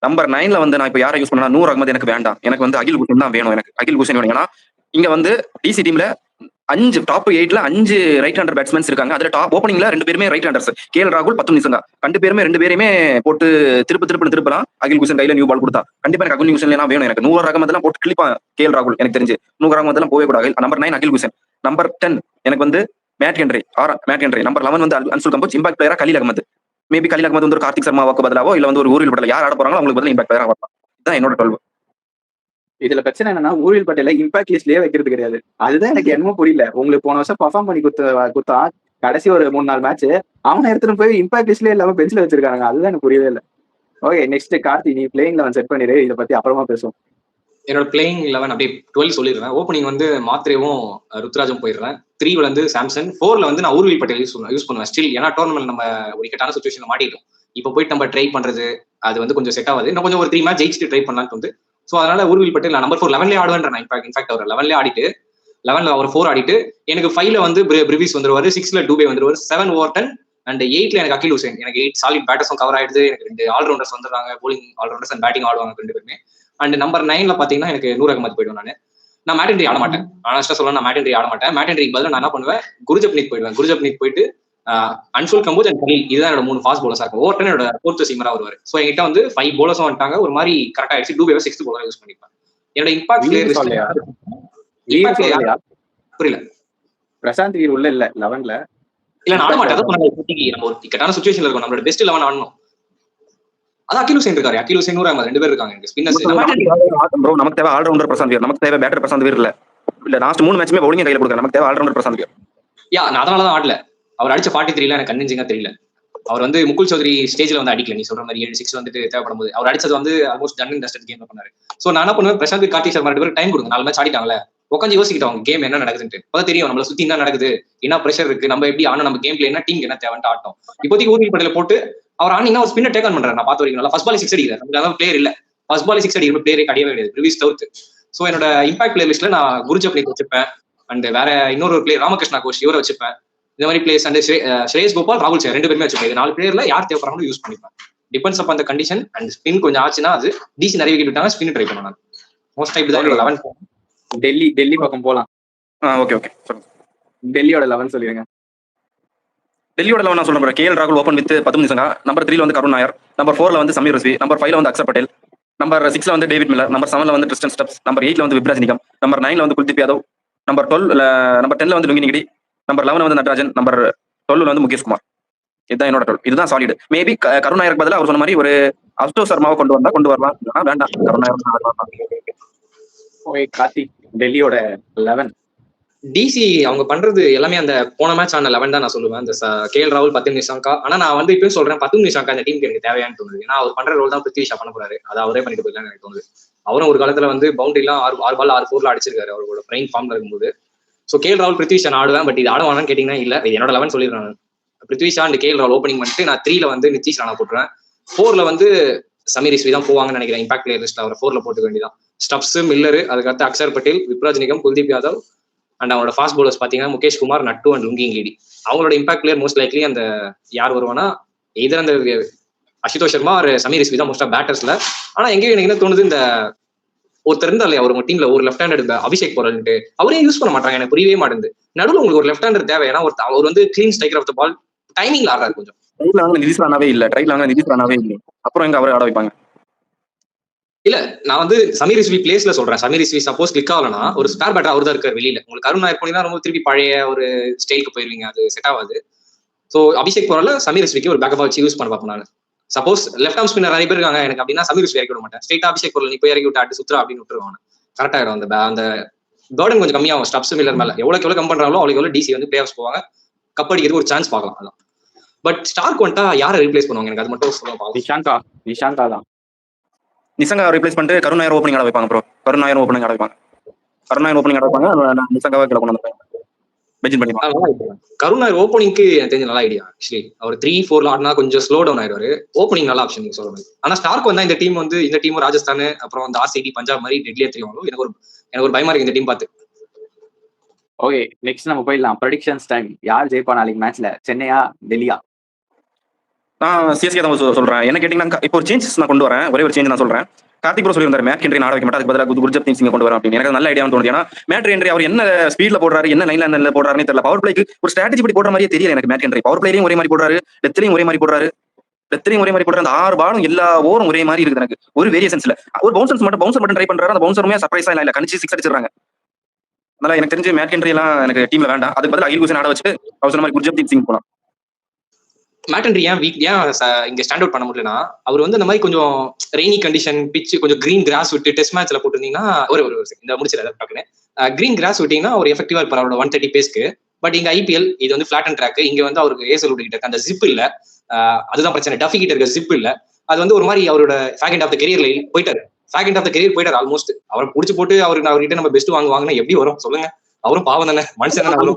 9ல வந்து நான் இப்ப யாரை யூஸ் பண்ணா நூர் அகமது எனக்கு வேண்டாம். எனக்கு வந்து அகில் குஷன் தான் வேணும். எனக்கு அகில் குஷன் வேணும். ஏன்னா இங்க வந்து டிசி டீம்ல 5 டாப் 8ல 5 ரைட் ஹேண்டர் பேட்ஸ்மேன்ஸ் இருக்காங்க. அதுல டாப் ஓப்பனிங்ல 2 பேருமே ரைட் ஹேண்டர்ஸ். கேஎல் ராகுல் 10 நிமிஷம் 2 பேருமே போட்டு திருப்பலாம். அகில் குஷன் கையில நியூ பால் கொடுத்தா கண்டிப்பா எனக்கு அகில் குஷன் எல்லாம் வேணும். எனக்கு நூறு ரகமதெல்லாம் போட்டு கிளிப்பான் கேஎல் ராகுல். எனக்கு தெரிஞ்சு நூறு ரகமதெல்லாம் போவே கூடாது. நம்பர் 9 அகில் குஷன். நம்பர் 10 எனக்கு வந்து மேட் ஹென்ரி. நம்பர் 11 வந்து அன்சுல் கம்போஜ். இம்பாக்ட் பிளேயரா கலீல் அகமது. மேபி கலீல் அகமது வந்து ஒரு கார்த்திக் சர்மாவுக்கு பதிலாவோ இல்ல வந்து ஒரு ஊரில் பட்டேல் யார் ஆட போறாங்களோ அவங்களுக்கு பதிலாக இம்பாக்ட் பிளேயரா வரலாம். இதுதான் என்னோட 12. இதுல பிரச்சனை என்னன்னா ஊரில் பட்டேல இம்பாக்ட் லிஸ்ட்லயே வைக்கிறது கிடையாது. அதுதான் எனக்கு என்னமோ புரியல. உங்களுக்கு போன வருஷம் பர்ஃபார்ம் பண்ணி கொடுத்தா கடைசி ஒரு 3-4 மேட்ச் அவனை எடுத்துட்டு போய் இம்பாக்ட் லிஸ்ட்லயே இல்லாம பெஞ்சில வச்சிருக்காங்க. அதுதான் எனக்கு புரியவே இல்லை. ஓகே நெக்ஸ்ட் கார்த்தி நீ பிளேயிங் லெவன் செட் பண்ணிடு. இதை பத்தி அப்புறமா பேசுவோம். என்னோட பிளேயிங் 11 அப்படியே 12 சொல்லிடுறேன். ஓப்பனிங் வந்து மாத்ரேவும் ருத்ராஜும் போயிடுறேன். 3 வந்து சாம்சன். 4ல வந்து நான் ஊர்வில் பட்டேல் யூஸ் பண்ணுவேன் ஸ்டில். ஏன்னா டோர்னமெண்ட் நம்ம ஒரு கெட்டான சுச்சுவேஷன்ல மாட்டிட்டோம். இப்போ போயிட்டு நம்ம ட்ரை பண்றது அது வந்து கொஞ்சம் செட் ஆகுது. இன்னும் கொஞ்சம் ஒரு 3 மேட்ச் ஜெயிச்சுட்டு ட்ரை பண்ணலான்னு வந்து. ஸோ அதனால ஊர்வில் பட்டேல் நான் நம்பர் 4 11லேயே ஆடுவேன். இன்ஃபேக்ட் அவர் 11லேயே ஆடிட்டு 11ல அவர் 4 ஆடிட்டு எனக்கு 5ல வந்து பிரிவிஸ் வந்துருவாரு. 6ல டூபே வந்துருவாரு. 7 ஓவர்டன் அண்ட் 8ல எனக்கு அகில் ஹுசைன். எனக்கு 8 சாலிட் பேட்டர்ஸும் கவர் ஆயிடுது. எனக்கு 2 ஆல்ரவுண்டர்ஸ் வந்துடுறாங்க. போலிங் ஆல்ரவுண்டர்ஸ் அண்ட் பேட்டிங் ஆடுவாங்க 2 பேருமே. அண்ட் நம்பர் 9ல பாத்தீங்கன்னா எனக்கு நூர் அகமது போயிடுவேன். நான் மேட் ஹென்ரி ஆட மாட்டேன். ஆனஸ்டா சொல்ல நான் மேட் ஹென்ரி ஆட மாட்டேன். மேட் ஹென்ரிக்கு பதிலாக நான் என்ன பண்ணுவேன் குர்ஜப்னீத் போயிட்டு அன்சுல் கம்போஜ் அண்ட் கலீல் இதுதான் என்னோட 3 ஃபாஸ்ட் போலர்ஸா இருக்கும். ஓவர்டன் என்னோட 4th சீமரா வருவாரு. ஸோ என்கிட்ட வந்து 5 போலர்ஸும் வந்துட்டாங்க. ஒரு மாதிரி கரெக்ட் ஆயிடுச்சு. டூபேவை 6th போலர் யூஸ் பண்ணிப்பேன். என்னோட இம்பாக்ட் புரியல. பிரசாந்த் வீர் உள்ள இல்ல 11ல இல்ல நான் ஆட மாட்டேன். நம்ம ஒரு கரெக்டான சுச்சுவேஷன்ல இருக்கும். நம்மளோட பெஸ்ட் 11 ஆடணும். அதான் அகில் ஹுசைன் இருக்காரு. அகில் ஹுசைன் 2 பேர் இருக்காங்க. ப்ரோ நமக்கு தேவை ஆல்ரவுண்டர் பிரசாந்த் வீர். நமக்கு தேவை பேட்டர் பிரசாந்த் வீர் இல்ல. லாஸ்ட் 3 மேட்ச்மே பவுலிங் கையில கொடுக்க. நமக்கு தேவை ஆல்ரவுண்டர் பிரசாந்த் வீர். நான் அதனாலதான் ஆடல. அவர் அடிச்ச 43ல எனக்கு கன்வின்சிங்கா தெரியல. அவர் வந்து முகுல் சௌத்ரி ஸ்டேஜ்ல வந்து அடிக்கல. நீ சொல்ற மாதிரி 7-6 வந்துட்டு தேவைப்படும் போது அவர் அடிச்சது வந்து almost done and dusted game பண்ணாரு. சோ நான் என்ன பண்ணுவேன் பிரசாந்த் கார்த்திக் சர்மா 2 பேருக்கு டைம் கொடுங்க. 4 மேட்ச் ஆடிட்டாங்களே உட்காந்து யோசிக்கிட்டு அவங்க கேம் என்ன நடக்குதுன்னு. அப்பதான் தெரியும் நம்மள சுத்தி என்ன நடக்குது, என்ன பிரஷர் இருக்கு, நம்ம எப்படி ஆனா நம்ம கேம் பிளே என்ன டீம் என்ன தேவைன்னு ஆட்டம். இப்போதைக்கு ஊர்வில் பட்டேல போட்டு அவர் ஆனிங்கன்னா ஒரு ஸ்பின்னர் டேக் ஆன் பண்றாரு. நான் பார்த்து வரைக்கும் நல்லா ஃபர்ஸ்ட் பால் 6 அடிக்கிறார். நமக்கு பிளேயர் இல்ல. ஃபர்ஸ்ட் பால் 6 அடிக்கிற பிளேயரே கிடையவே கிடையாது. ரிவிஸ் தவிர்த்து. சோ என்னோட இம்பாக்ட் பிளேயர் லிஸ்ட்ல நான் குர்ஜப்னீத் வச்சுப்பேன். அண்ட் வேற இன்னொரு பிளேயர் ராமகிருஷ்ணா கோஷ் இவரை வச்சுப்பேன். இந்த மாதிரி பிளேயர்ஸ் அண்ட் ஸ்ரேயஸ் கோபால், ராகுல் சேர் 2 பேருமே வச்சுப்பேன். 4 பிளேயர்ல யார் தேவைப்படுறாங்களோ யூஸ் பண்ணிப்பேன். டிபெண்ட்ஸ் அப் அந்த கண்டிஷன். அண்ட் ஸ்பின் கொஞ்சம் ஆச்சுன்னா அது டிசி நிறைய விக்கெட் விட்டாங்க ஸ்பின் ட்ரை பண்ணுவேன். மோஸ்ட் டைப் தான் 11 டெல்லி பக்கம் போலாம். ஓகே டெல்லியோட 11 சொல்லிருங்க. டெல்லியோட 11 நான் சொல்றேன். கேஎல் ராகுல் ஓபன் வித் 10 நிமிஷம். நம்பர் 3ல வந்து கருண் நாயர். நம்பர் 4ல வந்து சமீர் ரிஸ்வி. நம்பர் 5ல வந்து அக்ஷர் பட்டேல். நம்பர் 6ல வந்து டேவிட் மில்லர். நம்பர் 7ல வந்து ட்ரிஸ்டன் ஸ்டப்ஸ். நம்பர் 8ல வந்து விப்ராஜ் நிகம். நம்பர் 9ல வந்து குல்தீப் யாதவ். நம்பர் 12 நம்பர் 10ல வந்து லுங்கி நிகிடி, நம்பர் 11 வந்து நட்ராஜன், நம்பர் 12 வந்து முகேஷ் குமார். இதுதான் என்னோட 12. இதுதான் சாலிட். மேபி கருண் நாயருக்கு பதிலா அவர் சொன்ன மாதிரி ஒரு அஸ்டோ சர்மாவை கொண்டு வரலாம். வேண்டாம், கருண் நாயர் ஓகே கார்த்திக், டெல்லியோட 11. டிசி அவங்க பண்றது எல்லாமே அந்த போன மேட்ச் ஆன 11 தான் நான் சொல்லுவேன். அந்த கேஎல் ராகுல், பத்து நிஷாங்கா. ஆனா நான் வந்து இப்பயும் சொல்றேன், பத்து நிஷாங்கா இந்த டீமுக்கு எனக்கு தேவையானு தோணுது. ஏன்னா அவர் பண்ற ரோல் தான் பிருத்வி ஷா பண்ண போறாரு. அதை அவரே பண்ணிட்டு போயிடலாம் எனக்கு தோணுது. அவரும் ஒரு காலத்துல வந்து பவுண்டரி எல்லாம் 6 பால் 6 4 அடிச்சிருக்காரு அவரோட பிரைம் ஃபார்ம்ல இருக்கும்போது. ஸோ கேஎல் ராகுல் பிருத்வி ஷா நான் ஆடுவேன். பட் இது ஆடுவானு கேட்டீங்கன்னா இல்ல, இது என்னோட 11 சொல்லிடுறேன். பிருத்வி ஷா அண்ட் கேஎல் ராகுல் ஓப்பனிங் பண்ணிட்டு நான் 3ல வந்து நிதிஷ் ராணா போட்டுருவேன். 4ல வந்து சமீர் ரிஸ்வி தான் போவாங்கன்னு நினைக்கிறேன். இம்பாக்ட் பிளேயர் லிஸ்ட்ல அவர் 4ல போட்டுக்க வேண்டியதான். ஸ்டப்ஸ், மில்லர், அதுக்கடுத்து அக்ஷர் பட்டேல், விப்ராஜ் நிகம், குல்தீப் யாதவ் அண்ட் அவரோட ஃபாஸ்ட் பவுலர்ஸ் பாத்தீங்கன்னா முகேஷ் குமார், நட்டு அண்ட் லுங்கி நிகிடி. அவங்களோட இம்பாக்ட் பிளேயர் மோஸ்ட் லைக்லி அந்த யார் வருவானா, எதிர அந்த அசுதோஷ் சர்மா ஒரு சமீர் ரிஸ்வி தான் மோஸ்டா பேட்டர்ஸ்ல. ஆனா எங்கேயும் எனக்கு என்ன தோணுது, இந்த ஒருத்தர் இருந்தா இல்லையா ஒரு டீம்ல ஒரு லெஃப்ட் ஹேண்டர் இருந்தா அபிஷேக் போறன்ட்டு அவரே யூஸ் பண்ண மாட்டாங்க. எனக்கு புரியவே மாட்டேங்குது. நடுவில் உங்களுக்கு ஒரு லெஃப்ட் ஹேண்டர் தேவை. ஏன்னா அவர் வந்து கிளீன் ஸ்ட்ரைக்கர் ஆஃப் த பால், டைமிங்ல ஆடுறாரு கொஞ்சம். ட்ரைல வாங்க நிதிஷ் ராணாவே இல்ல, அப்புறம் எங்க அவரை ஆட வைப்பாங்க? இல்ல, நான் வந்து சமீர் ரிஸ்வி பிளேஸ்ல சொல்றேன். சமீர் ரிஸ்வி சப்போஸ் கிளிக் ஆகலனா ஒரு ஸ்பேர் பேட்டர் அவர் தான் இருக்காரு வெளியில. உங்களுக்கு கருண் நாயர் போனீங்கன்னா ரொம்ப திருப்பி பழைய ஒரு ஸ்டைலுக்கு போயிருவீங்க, அது செட் ஆகாது. ஸோ அபிஷேக் போறல சமீர் ரிஸ்விக்கு ஒரு பேக்கப் வச்சு யூஸ் பண்ண பார்ப்பேன் நான். சப்போஸ் லெஃப்ட் ஆர்ம் ஸ்பின்னர் நிறைய பேர் இருக்காங்க எனக்கு அப்படின்னா சமீர் ரிஸ்வி இறக்கி விட மாட்டேன். ஸ்ட்ரெயிட்டா அபிஷேக் போறல நீ போய் இறக்கி விட்டு ஆட்டு சுத்துறா அப்படின்னு விட்டுருவாங்க. கரெக்ட் ஆயிடும். அந்த பேர்டன் கொஞ்சம் கம்மியாகும் ஸ்டப்ஸ் மில்லர் மேல. எவ்வளவு கம் பண்றாங்களோ அவ்வளவு டிசி வந்து பிளே ஆஃப்ஸ் போவாங்க. கப் அடிக்கிறதுக்கு ஒரு சான்ஸ் பார்க்கலாம். அதான். பட் ஸ்டார்க் வந்துட்டா யாரை ரீப்ளேஸ் பண்ணுவாங்க எனக்கு அது மட்டும் சொல்லுவாங்க. நிஷாங்கா தான். நிசங்கா ரிப்ளேஸ் பண்ணிட்டு கருண் நாயர் ஓப்பனிங் ஆட வைப்பாங்க ப்ரோ. கருண் நாயர் ஓப்பனிங் ஆட வைப்பாங்க. நிசங்காவை கீழே கொண்டு வந்து பெஞ்சின் பண்ணிடுவாங்க. கருண் நாயர் ஓப்பனிங்க்கு எனக்கு தெரிஞ்ச நல்ல ஐடியா. ஆக்சுவலி அவர் 3-4 ஆடினா கொஞ்சம் ஸ்லோ டவுன் ஆயிடுவாரு. ஓப்பனிங் நல்ல ஆப்ஷன் நீங்க சொல்றது. ஆனா ஸ்டார்க் வந்தா இந்த டீம் ராஜஸ்தான் அப்புறம் அந்த ஆர்சிபி பஞ்சாப் மாதிரி டெட்லியா தெரியும். எனக்கு ஒரு பயமா இருக்கு இந்த டீம் பார்த்து. ஓகே, நெக்ஸ்ட் நம்ம போயிடலாம். Predictions time. யார் ஜெயிப்பா நாளைக்கு மேட்ச்ல, சென்னையா டெல்லியா? நான் சிஎஸ்கே தான் சொல்றேன். என்ன கேட்டீங்கன்னா இப்போ ஒரு சேஞ்சஸ் நான் கொண்டு வரேன். ஒரே ஒரு சேஞ்ச் நான் சொல்றேன். கார்த்திக் ப்ரோ சொல்லியிருந்தாரு மேட் ஹென்ரி ஆட வைக்க மாட்டா, அதுக்கு பதிலாக குர்ஜப்தீப் சிங் கொண்டு வரும் அப்படின்னு. எனக்கு நல்ல ஐடியா தோணுது. ஏன்னா மேட் ஹென்ரி அவர் என்ன ஸ்பீட்ல போடுறாரு, என்ன லைன்ல போடுறாருன்னு தெரியல. பவர் பிளேக்கு ஒரு ஸ்ட்ராட்டஜி படி போடுற மாதிரியே தெரியல எனக்கு. மேட் ஹென்ரி பவர் பிளேலையும் ஒரே மாதிரி போடுறாரு, டெத்லையும் ஒரே மாதிரி போடுறாரு. அந்த 6 பாலும் எல்லா ஓவரும் ஒரே மாதிரி இருக்குது. எனக்கு ஒரு வேரியேஷன்ஸ் இல்ல. ஒரு பவுன்சர் மட்டும் ட்ரை பண்றாரு. அந்த பவுன்சருமே சர்ப்ரைஸா இல்ல, கணிச்சு 6 அடிச்சிடறாங்க. அதனால எனக்கு தெரிஞ்சு மேட் ஹென்ரி எல்லாம் எனக்கு டீம்ல வேண்டாம். அதுக்கு பதிலாக அகில் ஹுசைன் ஆட வச்சுட்டு அவர் சொன்ன மாதிரி குர்ஜப்தீப் சிங் போலாம். மேட் ஹென்ரி ஏன் இங்க ஸ்டாண்ட் அவுட் பண்ண முடியலன்னா, அவர் வந்து இந்த மாதிரி கொஞ்சம் ரெய்னி கண்டிஷன் பிச் கொஞ்சம் கிரீன் கிராஸ் விட்டு டெஸ்ட் மேட்ச்ல போட்டுருந்தீங்கன்னா ஒரு இந்த முடிச்சிடறேன். கிரீன் கிராஸ் விட்டீங்கன்னா அவர் எஃபெக்டிவா இருப்பார் அவரோட 130 பேஸ்க்கு. பட் இங்க ஐபிஎல் இது வந்து ஃபிளாட் அண்ட் ட்ராக். இங்க வந்து அவருக்கு ஏசல் கிட்ட அந்த ஜிப் இல்ல, அதுதான் பிரச்சனை. டஃபி கிட்ட இருக்க ஜிப் இல்ல. அது வந்து ஒரு மாதிரி அவரோட ஃபேக் ஆஃப் த கெரியர்ல போயிட்டாரு ஆல்மோஸ்ட். அவரை புடிச்சு போட்டு அவர்கிட்ட நம்ம பெஸ்ட் வாங்குவாங்கன்னா எப்படி வரும் சொல்லுங்க? அவரும் பாவம் தானே, மனுஷன் தானே.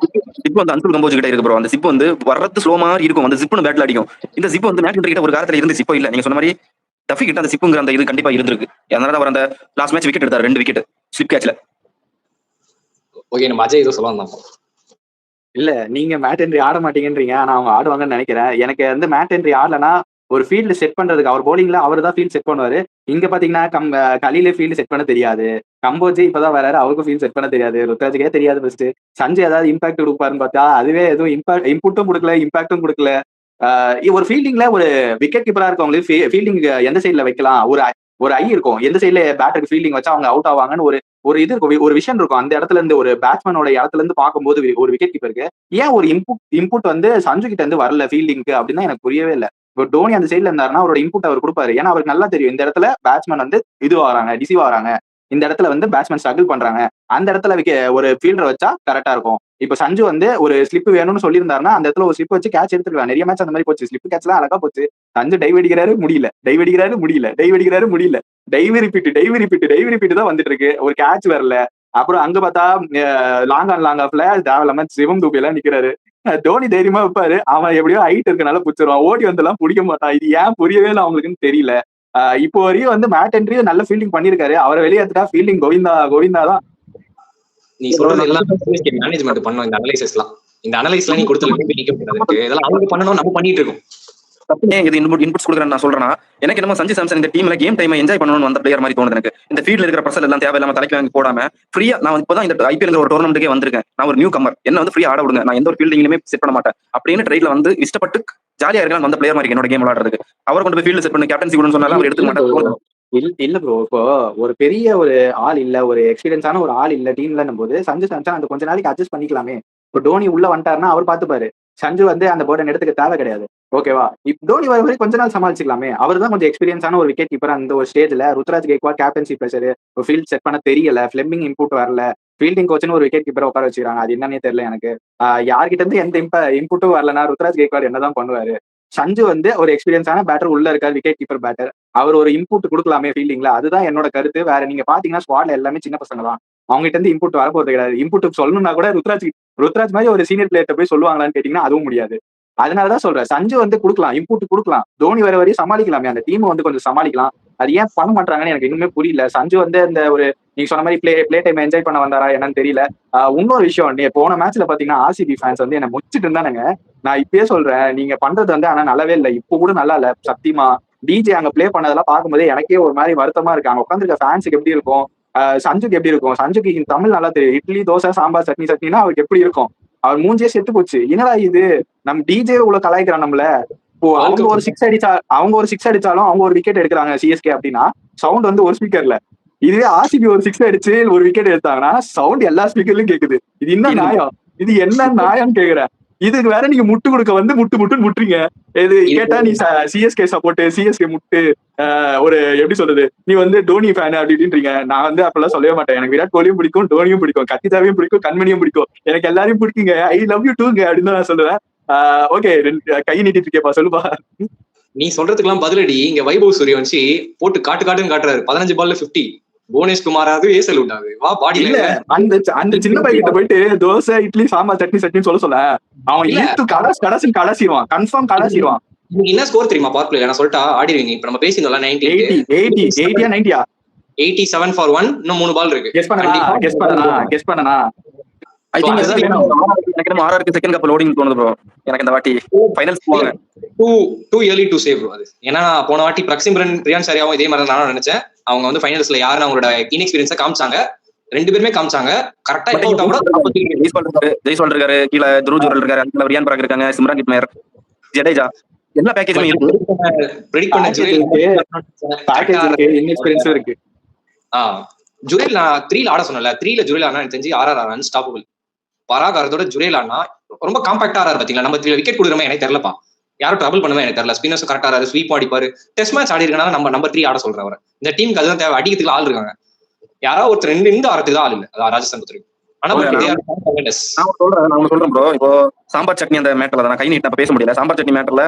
இப்போ அந்த அன்சுல் கம்போஜ் கிட்ட இருக்கு ப்ரோ. அந்த ஜிப் வந்து வரது ஸ்லோ மாதிரி இருக்கும். அந்த ஜிப்னு பேட்ல அடிக்கும். இந்த ஜிப் வந்து மேட் ஹென்ரி கிட்ட ஒரு காலத்துல இருந்துச்சு, இப்போ இல்ல. நீங்க சொன்ன மாதிரி டஃபி கிட்ட அந்த ஜிப்புங்கிற அந்த இது கண்டிப்பா இருந்திருக்கு. அதனால அவர் அந்த லாஸ்ட் மேட்ச் விக்கெட் எடுத்தாரு, 2 விக்கெட் ஸ்லிப் கேட்ச்ல. ஓகே, நம்ம அஜய் ஏதோ சொல்லலாம். இல்ல, நீங்க மேட் ஹென்ரி ஆட மாட்டீங்கன்றீங்க, ஆனா அவங்க ஆடுவாங்கன்னு நினைக்கிறேன். எனக்கு வந்து மேட் ஹென்ரி ஆடலனா ஒரு ஃபீல்டு செட் பண்றதுக்கு அவர் போலிங்ல அவர் தான் ஃபீல்ட் செட் பண்ணுவாரு. இங்க பாத்தீங்கன்னா கலியில ஃபீல்டு செட் பண்ண தெரியாது. கம்போஜி இப்பதான் வராரு, அவருக்கும் ஃபீல்ட் செட் பண்ண தெரியாது. ருத்ராஜுக்கே தெரியாது. ஃபர்ஸ்ட் சஞ்சு ஏதாவது இம்பாக்ட் கொடுப்பாருன்னு பார்த்தா அதுவே எதுவும் இன்புட்டும் கொடுக்கல, இம்பாக்டும் கொடுக்கல. ஒரு ஃபீல்டிங்ல ஒரு விக்கெட் கீப்பரா இருக்கவங்களுக்கு ஃபீல்டிங் எந்த சைட்ல வைக்கலாம், ஒரு ஐ இருக்கும். எந்த சைட்ல பேட்டருக்கு ஃபீல்டிங் வச்சா அவங்க அவுட் ஆவாங்கன்னு ஒரு இது இருக்கும், ஒரு விஷயம் இருக்கும். அந்த இடத்துல இருந்து ஒரு பேட்ஸ்மேனோட இடத்துல இருந்து பார்க்கும்போது ஒரு விக்கெட் கீப்பருக்கு ஏன் ஒரு இன்புட் வந்து சஞ்சு கிட்ட இருந்து வரல ஃபீல்டிங்க்கு அப்படின்னா எனக்கு புரியவே இல்லை. இப்போ டோனி அந்த சைட்ல இருந்தாருன்னா அவரோட இன்புட் அவர் கொடுப்பாரு. ஏன்னா அவருக்கு நல்லா தெரியும் இந்த இடத்துல பேட்ஸ்மேன் வந்து டிசீவ் ஆகிறாங்க, இந்த இடத்துல வந்து பேட்ஸ்மேன் ஸ்ட்ரகிள் பண்றாங்க, அந்த இடத்துல ஒரு ஃபீல்டர் வச்சா கரெக்டா இருக்கும். இப்ப சஞ்சு வந்து ஒரு ஸ்லிப் வேணும்னு சொல்லியிருந்தாருன்னா அந்த இடத்துல ஒரு ஸ்லிப் வச்சு கேட்ச் எடுத்துக்கலாம். நிறைய மேட்ச் அந்த மாதிரி போச்சு, ஸ்லிப் கேட்ச் எல்லாம் அழகா போச்சு. சஞ்சு டைவ் அடிக்கிறாரு முடியல, டைவ் ரிப்பீட் தான் வந்துட்டு இருக்கு, ஒரு கேட்ச் வரல. அப்புறம் அங்க பார்த்தா லாங் ஆஃப்ல தேவையில்லாம சிவம் தூபி எல்லாம் நிக்கிறாரு. தோனி தைரியமா வைப்பாரு, அவன் எப்படியோ ஹைட் இருக்கனால புடிச்சிருவான், ஓடி வந்தெல்லாம் பிடிக்க மாட்டான். இது ஏன் புரியவே இல்லை அவங்களுக்குன்னு தெரியல. இப்போ வரையும் வந்து மேட் ஹென்ரி நல்ல ஃபீல்டிங் பண்ணிருக்காரு. அவரை வெளியேற்றா ஃபீல்டிங் கோவிந்தா தான். நீ சொல்றது எல்லாம் மேனேஜ்மெண்ட் பண்ணணும். இந்த அனலைஸ்லாம் நீ கொடுத்து இதெல்லாம் அவங்க பண்ணணும், நம்ம பண்ணிட்டு இருக்கோம். இது இன்புட்ஸ் கொடுக்குறேன் நான் சொல்றேன்னா, எனக்கு என்னமோ சஞ்சு சாம்சன் இந்த டீம்ல கேம் டைம் என்ஜாய் பண்ணணும்னு வந்த பிளேயர் மாதிரி தோணுது எனக்கு. இந்த ஃபீல்ட்ல இருக்கிற பிரஷர் எல்லாம் தேவையில்லாம தலைக்கு வாங்கி போடாம ஃப்ரீயா, நான் இப்பதான் இந்த ஐபிஎல் ஒரு டோர்னமெண்ட்டுக்கே வந்திருக்கேன். நான் ஒரு நியூ கம்மர், என்ன வந்து ஃப்ரீயா ஆட விடுங்க, நான் எந்த ஒரு ஃபீல்டிங்லயுமே செட் பண்ண மாட்டேன் அப்படின்னு ட்ரைட்ல வந்து இஷ்டப்பட்டு ஜாலியா இருக்கலாம் வந்த பிளேயர் மாதிரி என்னோட கேம் விளையாடுறதுக்கு. அவர் கொண்டு போய் ஃபீல்டு செட் பண்ணி கேப்டன்சி கூட சொன்னாலும் அவர் எடுத்துக்க மாட்டார். இல்ல ப்ரோ. இப்போ ஒரு பெரிய ஒரு ஆள் இல்ல, ஒரு எக்ஸ்பீரியன்ஸான ஒரு ஆள் இல்ல டீம்லன்னும் போது, சஞ்சு சாம்சன் அந்த கொஞ்ச நாளைக்கு அட்ஜஸ்ட் பண்ணிக்கலாமே. இப்போ டோனி உள்ள வந்துட்டாருன்னா அவர் பாத்துப்பாரு. சஞ்சு வந்து அந்த பர்டன் எடுத்துக்க தேவை கிடையாது. ஓகேவா? டோனி வர வரை கொஞ்ச நாள் சமாளிச்சுக்கலாமே. அவர் தான் கொஞ்சம் எக்ஸ்பீரியன்ஸான ஒரு விக்கெட் கீப்பர் அந்த ஒரு ஸ்டேஜ்ல. Ruturaj Gaikwad captaincy pressure, field set பண்ண தெரியல, ஃபிளெமிங் இன்புட் வரல, ஃபீல்டிங் கோச்னு ஒரு விக்கெட் கீப்பரை உட்கார வச்சுக்கிறாங்க. அது என்னன்னே தெரியல எனக்கு. யார்கிட்ட இருந்து எந்த இன்புட்டும் வரலனா ருத்ராஜ் கெய்க்வாட் என்னதான் பண்ணுவாரு? சஞ்சு வந்து ஒரு எக்ஸ்பீரியன்ஸான பேட்டர் உள்ள இருக்காரு, விக்கெட் கீப்பர் பேட்டர். அவர் ஒரு இன்புட் கொடுக்கலாமே ஃபீல்டிங்ல. அதுதான் என்னோட கருத்து. வேற நீங்க பாத்தீங்கன்னா ஸ்குவாட்ல எல்லாமே சின்ன பசங்க தான். அவங்க கிட்ட இருந்து இன்புட் வரப்போறது கிடையாது. இன்புட் சொல்லணும்னா கூட ருத்ராஜ் மாதிரி ஒரு சீனியர் பிளேயர்ட்ட போய் சொல்லுவாங்களான்னு கேட்டீங்கன்னா அதுவும் முடியாது. அதனாலதான் சொல்றேன், சஞ்சு வந்து கொடுக்கலாம், இன்புட் கொடுக்கலாம். தோனி வர வரையும் சமாளிக்கலாமே, அந்த டீம் வந்து கொஞ்சம் சமாளிக்கலாம். அது ஏன் பண்ண மாட்டாங்கன்னு எனக்கு இன்னுமே புரியல. சஞ்சு வந்து அந்த ஒரு நீங்க சொன்ன மாதிரி பிளே டைம் என்ஜாய் பண்ண வந்தாரா என்னன்னு தெரியல. இன்னொரு விஷயம், நீ போன மேட்ச்ல பாத்தீங்கன்னா ஆர்சிபி ஃபேன்ஸ் வந்து என்ன முச்சிட்டு இருந்தானுங்க. நான் இப்பயே சொல்றேன், நீங்க பண்றது வந்து ஆனா நல்லாவே இல்லை. இப்போ கூட நல்லா இல்ல சத்தியமா. டிஜே அங்க பிளே பண்ணதெல்லாம் பார்க்கும்போது எனக்கே ஒரு மாதிரி வருத்தமா இருக்கு. அங்க உட்காந்துருக்க ஃபேன்ஸுக்கு எப்படி இருக்கும், சஞ்சுக்கு எப்படி இருக்கும்? சஞ்சுக்கு தமிழ் நல்லா தெரியும். இட்லி தோசை சாம்பார் சட்னி சட்னினா அவருக்கு எப்படி இருக்கும்? அவர் மூஞ்சே செத்து போச்சு. என்னடா இது, நம்ம டிஜே உள்ள கலாய்க்கிறான் நம்மள. இப்போ அவங்க ஒரு சிக்ஸ் அடிச்சாலும் அவங்க ஒரு விக்கெட் எடுக்கிறாங்க சிஎஸ்கே அப்படின்னா சவுண்ட் வந்து ஒரு ஸ்பீக்கர்ல. இதுவே ஆர்சிபி ஒரு சிக்ஸ் அடிச்சு ஒரு விக்கெட் எடுத்தாங்கன்னா சவுண்ட் எல்லா ஸ்பீக்கர்லயும் கேக்குது. இது என்ன நியாயம்? இது என்ன நியாயம் கேக்குறேன். இதுக்கு வேற நீங்க முட்டு கொடுக்க வந்து முட்டுன்னு முட்டுறீங்க. இது கேட்டா நீ சிஎஸ்கே சப்போர்ட், சிஎஸ்கே முட்டு, ஒரு எப்படி சொல்றது, நீ வந்து டோனி ஃபேன் அப்படின்றீங்க. நான் வந்து அப்பெல்லாம் சொல்லவே மாட்டேன். எனக்கு விராட் கோலியும் பிடிக்கும், டோனியும் பிடிக்கும், கத்திதாவையும் பிடிக்கும், கண்மணியும் பிடிக்கும். எனக்கு எல்லாரையும் பிடிக்குங்க. ஐ லவ் யூ டூங்க அப்படின்னு தான் நான் சொல்லுவேன். ஓகே, கை நீட்டிட்டு இருக்கேப்பா, சொல்லுப்பா. நீ சொல்றதுக்கெல்லாம் பதிலடி இங்க வைபவ் சூரியவன்சி போட்டு காட்டுன்னு காட்டுறாரு. 15 பால்ல 50. புவனேஷ்குமாராவது ஏசல் விட்டாது. வா பாடியில அந்த சின்ன பையன்கிட்ட போயிட்டு தோசை இட்லி சாம்பார் சட்னி சட்னி சொல்ல அவன் இழுத்து கடைசிடுவான். கன்ஃபார்ம் கடைசிடுவான். என்ன ஸ்கோர் தெரியுமா பார்க்கல? நான் சொல்லிட்டா ஆடிடுவீங்க. இப்ப நம்ம பேசியிருந்தோம்ல 90 87 ஃபார் 1. இன்னும் 3 பால் இருக்கு. கெஸ் பண்ணனா ஐ திங்க் எனக்கு நம்ம ஆர்ஆர்க்கு செகண்ட் கப் லோடிங் தோணுது ப்ரோ. எனக்கு இந்த வாட்டி ஃபைனல்ஸ் போவாங்க. டூ early to save அது. ஏன்னா போன வாட்டி பிரக்சிம்ரன் ரியான் சரியாவும் இதே மாதிரி நானும் நினைச்சேன். அவங்க வந்து ஃபைனல்ஸ்ல யாருன்னு அவங்களோட இன்எக்ஸ்பீரியன்ஸை காமிச்சாங்க. 2 பேருமே காமிச்சாங்க. கரெக்டா ஜெய்ஸ்வால் இருக்காரு, கீழே துருவ் ஜுரல் இருக்காரு, அதுல ரியான் பராக் இருக்காங்க, சிம்ரன் கிட்மேர், ஜடேஜா, எல்லா பேக்கேஜுமே இருக்கு. பிரெடிக்ட் பண்ண இன்எக்ஸ்பீரியன்ஸும் இருக்கு. ஜுரேல் நான் 3ல ஆட சொன்னல. 3ல ஜுரேல் ஆனா எனக்கு தெரிஞ்சு RR அன்ஸ்டாப்பபிள். பராக் ஆறதோட ஜுரேல் ஆனா ரொம்ப காம்பாக்டா ஆறாரு. பாத்தீங்களா, நம்ம 3ல விக்கெட் கொடுக்குறமே எனக்கு தெரியலப்பா. யாரும் ட்ரபிள் பண்ணுவேன் எனக்கு தெரியல. ஸ்பின்னர்ஸும் கரெக்டா ஆறாரு, ஸ்வீப் அடிப்பாரு. டெஸ்ட் மேட்ச் ஆடி இருக்கனால நம்ம நம்பர் 3 ஆட சொல்றேன் அவரை. இந்த டீமுக்கு அதுதான் தேவை. அடிக்கிறதுக்கு ஆள் இருக்காங்க. யாராவது ஒருத்தர் ரெண்டு ஆறதுக்கு தான் ஆள் இல்லை. அதான் ராஜஸ்தான் பொறுத்தவரைக்கும். ஆனா நான் சொல்றேன் ப்ரோ. இப்போ சாம்பார் சட்னி அந்த மேட்டர்ல நான் கை நீட்டு பேச முடியல. சாம்பார் சட்னி மேட்டர்ல